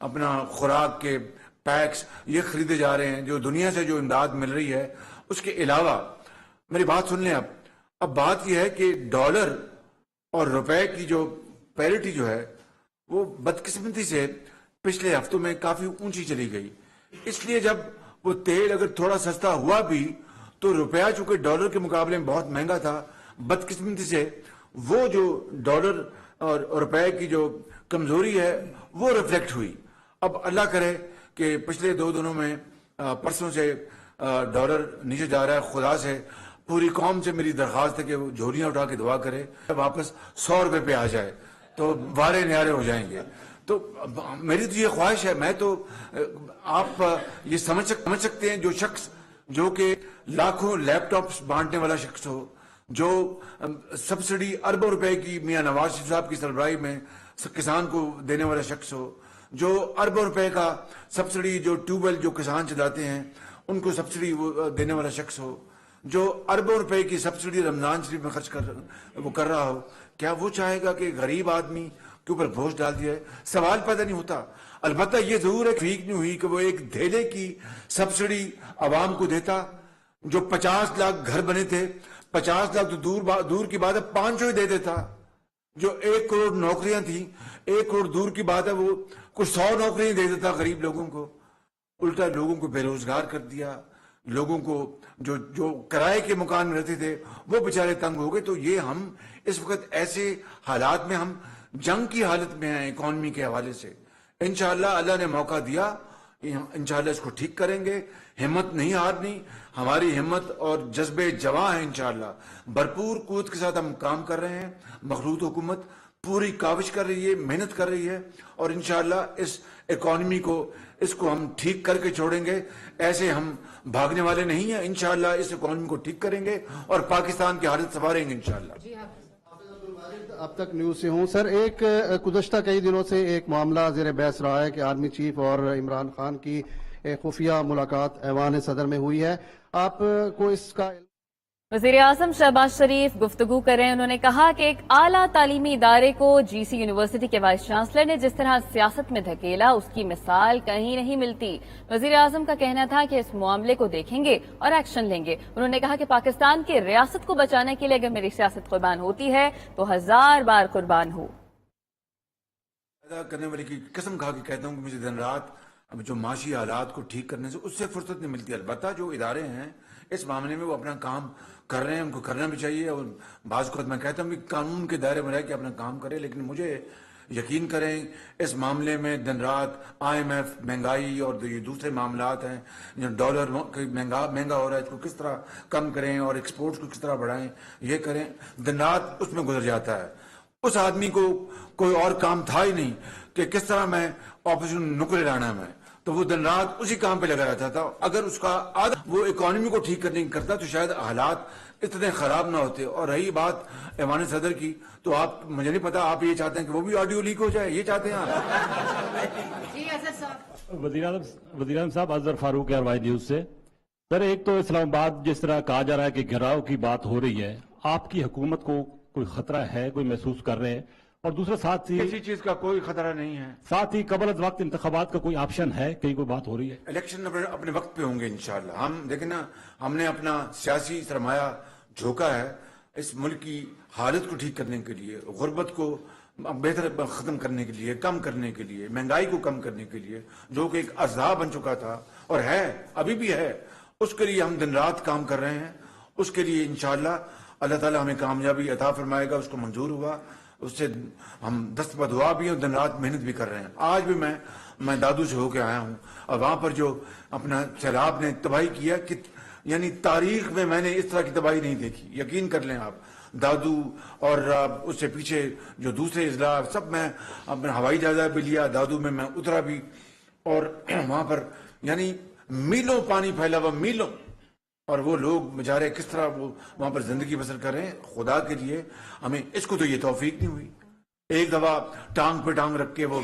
اپنا خوراک کے پیکس یہ خریدے جا رہے ہیں. جو دنیا سے جو امداد مل رہی ہے اس کے علاوہ میری بات سن لیں. اب بات یہ ہے کہ ڈالر اور روپے کی جو پیرٹی جو ہے وہ بدقسمتی سے پچھلے ہفتوں میں کافی اونچی چلی گئی. اس لیے جب وہ تیل اگر تھوڑا سستا ہوا بھی تو روپیہ چونکہ ڈالر کے مقابلے میں بہت مہنگا تھا, بدقسمتی سے وہ جو ڈالر اور روپے کی جو کمزوری ہے وہ ریفلیکٹ ہوئی. اب اللہ کرے کہ پچھلے 2 دنوں میں پرسوں سے ڈالر نیچے جا رہا ہے. خدا سے پوری قوم سے میری درخواست ہے کہ وہ جھولیاں اٹھا کے دعا کرے, واپس 100 روپے پہ آ جائے تو وارے نیارے ہو جائیں گے. تو میری تو یہ خواہش ہے, میں تو آپ یہ سمجھ سکتے ہیں جو شخص جو کہ لاکھوں لیپ ٹاپس بانٹنے والا شخص ہو, جو سبسڈی اربوں روپے کی میاں نواز شریف صاحب کی سربراہی میں کسان کو دینے والا شخص ہو, جو اربوں روپے کا سبسڈی جو ٹیوب ویل جو کسان چلاتے ہیں ان کو سبسڈی دینے والا شخص ہو, جو اربوں روپے کی سبسڈی رمضان شریف میں خرچ کر رہا ہو, کیا وہ چاہے گا کہ غریب آدمی کے اوپر بوجھ ڈال دیا ہے؟ سوال پیدا نہیں ہوتا. البتہ یہ ضرور ہے ٹھیک نہیں ہوئی کہ وہ ایک دھیلے کی سبسڈی عوام کو دیتا. جو 50 لاکھ گھر بنے تھے, 50 لاکھ تو دور کی بات ہے 500 ہی دے دیتا. جو 1 کروڑ نوکریاں تھیں, 1 کروڑ دور کی بات ہے وہ کچھ 100 نوکریاں دے دیتا غریب لوگوں کو. الٹا لوگوں کو بے روزگار کر دیا. لوگوں کو جو کرائے کے مکان میں رہتے تھے وہ بیچارے تنگ ہو گئے. تو یہ ہم اس وقت ایسے حالات میں ہم جنگ کی حالت میں ہیں اکانومی کے حوالے سے. انشاءاللہ اللہ نے موقع دیا, انشاءاللہ اس کو ٹھیک کریں گے. ہمت نہیں ہارنی, ہماری ہمت اور جذبے جواں ہیں. انشاءاللہ بھرپور قوت کے ساتھ ہم کام کر رہے ہیں. مخلوط حکومت پوری کاوش کر رہی ہے, محنت کر رہی ہے, اور انشاءاللہ اس اکانومی کو اس کو ہم ٹھیک کر کے چھوڑیں گے. ایسے ہم بھاگنے والے نہیں ہیں. انشاءاللہ اس اکانومی کو ٹھیک کریں گے اور پاکستان کی حالت سنواریں گے انشاءاللہ. اب تک نیوز سے ہوں سر. ایک گزشتہ کئی دنوں سے ایک معاملہ زیر بحث رہا ہے کہ آرمی چیف اور عمران خان کی خفیہ ملاقات ایوان صدر میں ہوئی ہے. آپ کو اس کا وزیر اعظم شہباز شریف گفتگو کر رہے ہیں. انہوں نے کہا کہ ایک اعلیٰ تعلیمی ادارے کو جی سی یونیورسٹی کے وائس چانسلر نے جس طرح سیاست میں دھکیلا اس کی مثال کہیں نہیں ملتی. وزیر اعظم کا کہنا تھا کہ اس معاملے کو دیکھیں گے اور ایکشن لیں گے. انہوں نے کہا کہ پاکستان کی ریاست کو بچانے کے لیے اگر میری سیاست قربان ہوتی ہے تو 1000 بار قربان ہو. پیدا کرنے والے کی قسم کھا کے کہتا ہوں کہ مجھے دن رات جو معاشی حالات کو ٹھیک کرنے سے اس سے فرصت نہیں ملتی. البتہ جو ادارے ہیں اس معاملے میں وہ اپنا کام کر رہے ہیں, ان کو کرنا بھی چاہیے. اور بعض اوقات میں کہتا ہوں کہ قانون کے دائرے میں رہ کے اپنا کام کرے, لیکن مجھے یقین کریں اس معاملے میں دن رات IMF, مہنگائی اور یہ دوسرے معاملات ہیں, جو ڈالر مہنگا ہو رہا ہے, اس کو کس طرح کم کریں اور ایکسپورٹس کو کس طرح بڑھائیں, یہ کریں. دن رات اس میں گزر جاتا ہے. اس آدمی کو کوئی اور کام تھا ہی نہیں کہ کس طرح میں آپریشن نکلے لانا میں, تو وہ دن رات اسی کام پہ لگا رہتا تھا. اگر اس کا وہ اکانومی کو ٹھیک کرنے کی کرتا تو شاید حالات اتنے خراب نہ ہوتے. اور رہی بات ایوان صدر کی, تو آپ مجھے نہیں پتا آپ یہ چاہتے ہیں کہ وہ بھی آڈیو لیک ہو جائے, یہ چاہتے ہیں آپ؟ جی اسد صاحب. وزیر اعظم صاحب, اظہر فاروق RY نیوز سے. سر, ایک تو اسلام آباد جس طرح کہا جا رہا ہے کہ گھیراؤ کی بات ہو رہی ہے, آپ کی حکومت کو کوئی خطرہ ہے, کوئی محسوس کر رہے ہیں؟ اور دوسرا ساتھ ہی کسی چیز کا کوئی خطرہ نہیں ہے. ساتھ ہی قبل از وقت انتخابات کا کوئی آپشن ہے, کہیں کوئی بات ہو رہی ہے؟ الیکشن اپنے وقت پہ ہوں گے انشاءاللہ. ہم دیکھیں نا, ہم نے اپنا سیاسی سرمایہ جھوکا ہے اس ملک کی حالت کو ٹھیک کرنے کے لیے, غربت کو بہتر ختم کرنے کے لیے, کم کرنے کے لیے, مہنگائی کو کم کرنے کے لیے, جو کہ ایک عذاب بن چکا تھا اور ہے ابھی بھی ہے. اس کے لیے ہم دن رات کام کر رہے ہیں. اس کے لیے انشاءاللہ اللہ تعالیٰ ہمیں کامیابی عطا فرمائے گا. اس کو منظور ہوا, اس سے ہم دست بدعا بھی ہیں, دن رات محنت بھی کر رہے ہیں. آج بھی میں دادو سے ہو کے آیا ہوں, اور وہاں پر جو اپنا سیلاب نے تباہی کیا, کہ یعنی تاریخ میں نے اس طرح کی تباہی نہیں دیکھی. یقین کر لیں آپ, دادو اور اس سے پیچھے جو دوسرے اضلاع سب, میں اپنا ہوائی جہاز بھی لیا, دادو میں اترا بھی, اور وہاں پر یعنی میلوں پانی پھیلا ہوا, میلوں. اور وہ لوگ بیچارے کس طرح وہ وہاں پر زندگی بسر کر رہے ہیں. خدا کے لیے ہمیں اس کو تو یہ توفیق نہیں ہوئی. ایک دفعہ ٹانگ پہ ٹانگ رکھ کے وہ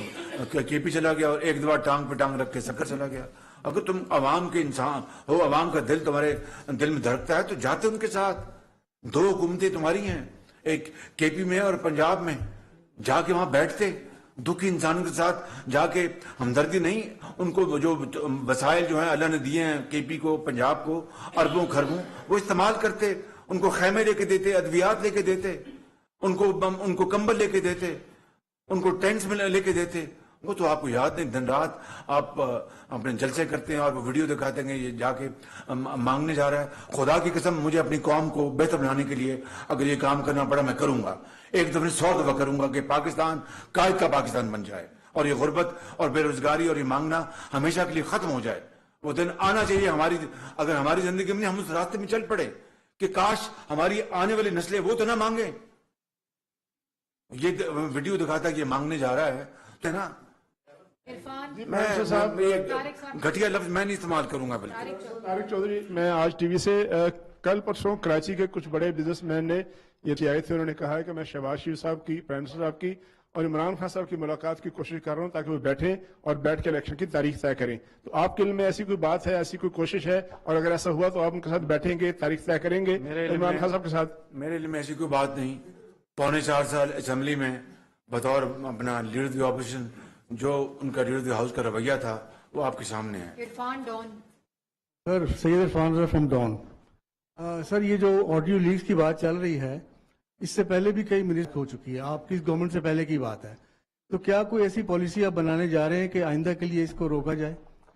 KP چلا گیا, اور ایک دفعہ ٹانگ پہ ٹانگ رکھ کے سکر چلا گیا. اگر تم عوام کے انسان ہو, عوام کا دل تمہارے دل میں دھڑکتا ہے, تو جاتے ان کے ساتھ. 2 حکومتیں تمہاری ہیں, ایک KP میں اور پنجاب میں, جا کے وہاں بیٹھتے دکھی انسانوں کے ساتھ, جا کے ہمدردی نہیں, ان کو جو وسائل جو ہیں اللہ نے دیے ہیں KP کو, پنجاب کو, اربوں خربوں, وہ استعمال کرتے. ان کو خیمے لے کے دیتے, ادویات لے کے دیتے, ان کو کمبل لے کے دیتے, ان کو ٹینٹس میں لے کے دیتے. وہ تو آپ کو یاد نہیں, دن رات آپ اپنے جلسے کرتے ہیں اور وہ ویڈیو دکھاتے ہیں یہ جا کے مانگنے جا رہا ہے. خدا کی قسم, مجھے اپنی قوم کو بہتر بنانے کے لیے اگر یہ کام کرنا پڑا میں کروں گا. ایک دفعہ 100 دفعہ کروں گا کہ پاکستان قائد کا پاکستان بن جائے, اور یہ غربت اور بے روزگاری اور یہ مانگنا ہمیشہ کے لیے ختم ہو جائے. وہ دن آنا چاہیے اگر ہماری زندگی میں ہم اس راستے میں چل پڑے کہ کاش ہماری آنے والی نسلیں وہ تو نہ مانگیں. یہ ویڈیو دکھاتا کہ یہ مانگنے جا رہا ہے نا. گھٹیا لفظ میں نہیں استعمال کروں گا. بلکہ طارق چودھری, میں آج ٹی وی سے کل پرسوں کراچی کے کچھ بڑے بزنس مین نے یہ آئے تھے, انہوں نے کہا ہے کہ میں شہباز شریف صاحب کی, پرائم منسٹر صاحب کی اور عمران خان صاحب کی ملاقات کی کوشش کر رہا ہوں تاکہ وہ بیٹھیں اور بیٹھ کے الیکشن کی تاریخ طے کریں. تو آپ کے علم میں ایسی کوئی بات ہے, ایسی کوئی کوشش ہے, اور اگر ایسا ہوا تو آپ ان کے ساتھ بیٹھیں گے, تاریخ طے کریں گے عمران خان صاحب کے ساتھ؟ میرے علم میں ایسی کوئی بات نہیں. 4.25 سال اسمبلی میں بطور اپنا لیڈر دی اپوزیشن جو ان کا لیڈر دی ہاؤس کا رویہ تھا وہ آپ کے سامنے ہے. Irfan Dawn. Sir, Syed Irfan from Dawn. Sir, یہ جو آڈیو لیکس کی بات چل رہی ہے, اس سے پہلے بھی کئی منسٹر ہو چکی ہے, آپ کی گورنمنٹ سے پہلے کی بات ہے. تو کیا کوئی ایسی پالیسی آپ بنانے جا رہے ہیں کہ آئندہ کے لیے اس کو روکا جائے؟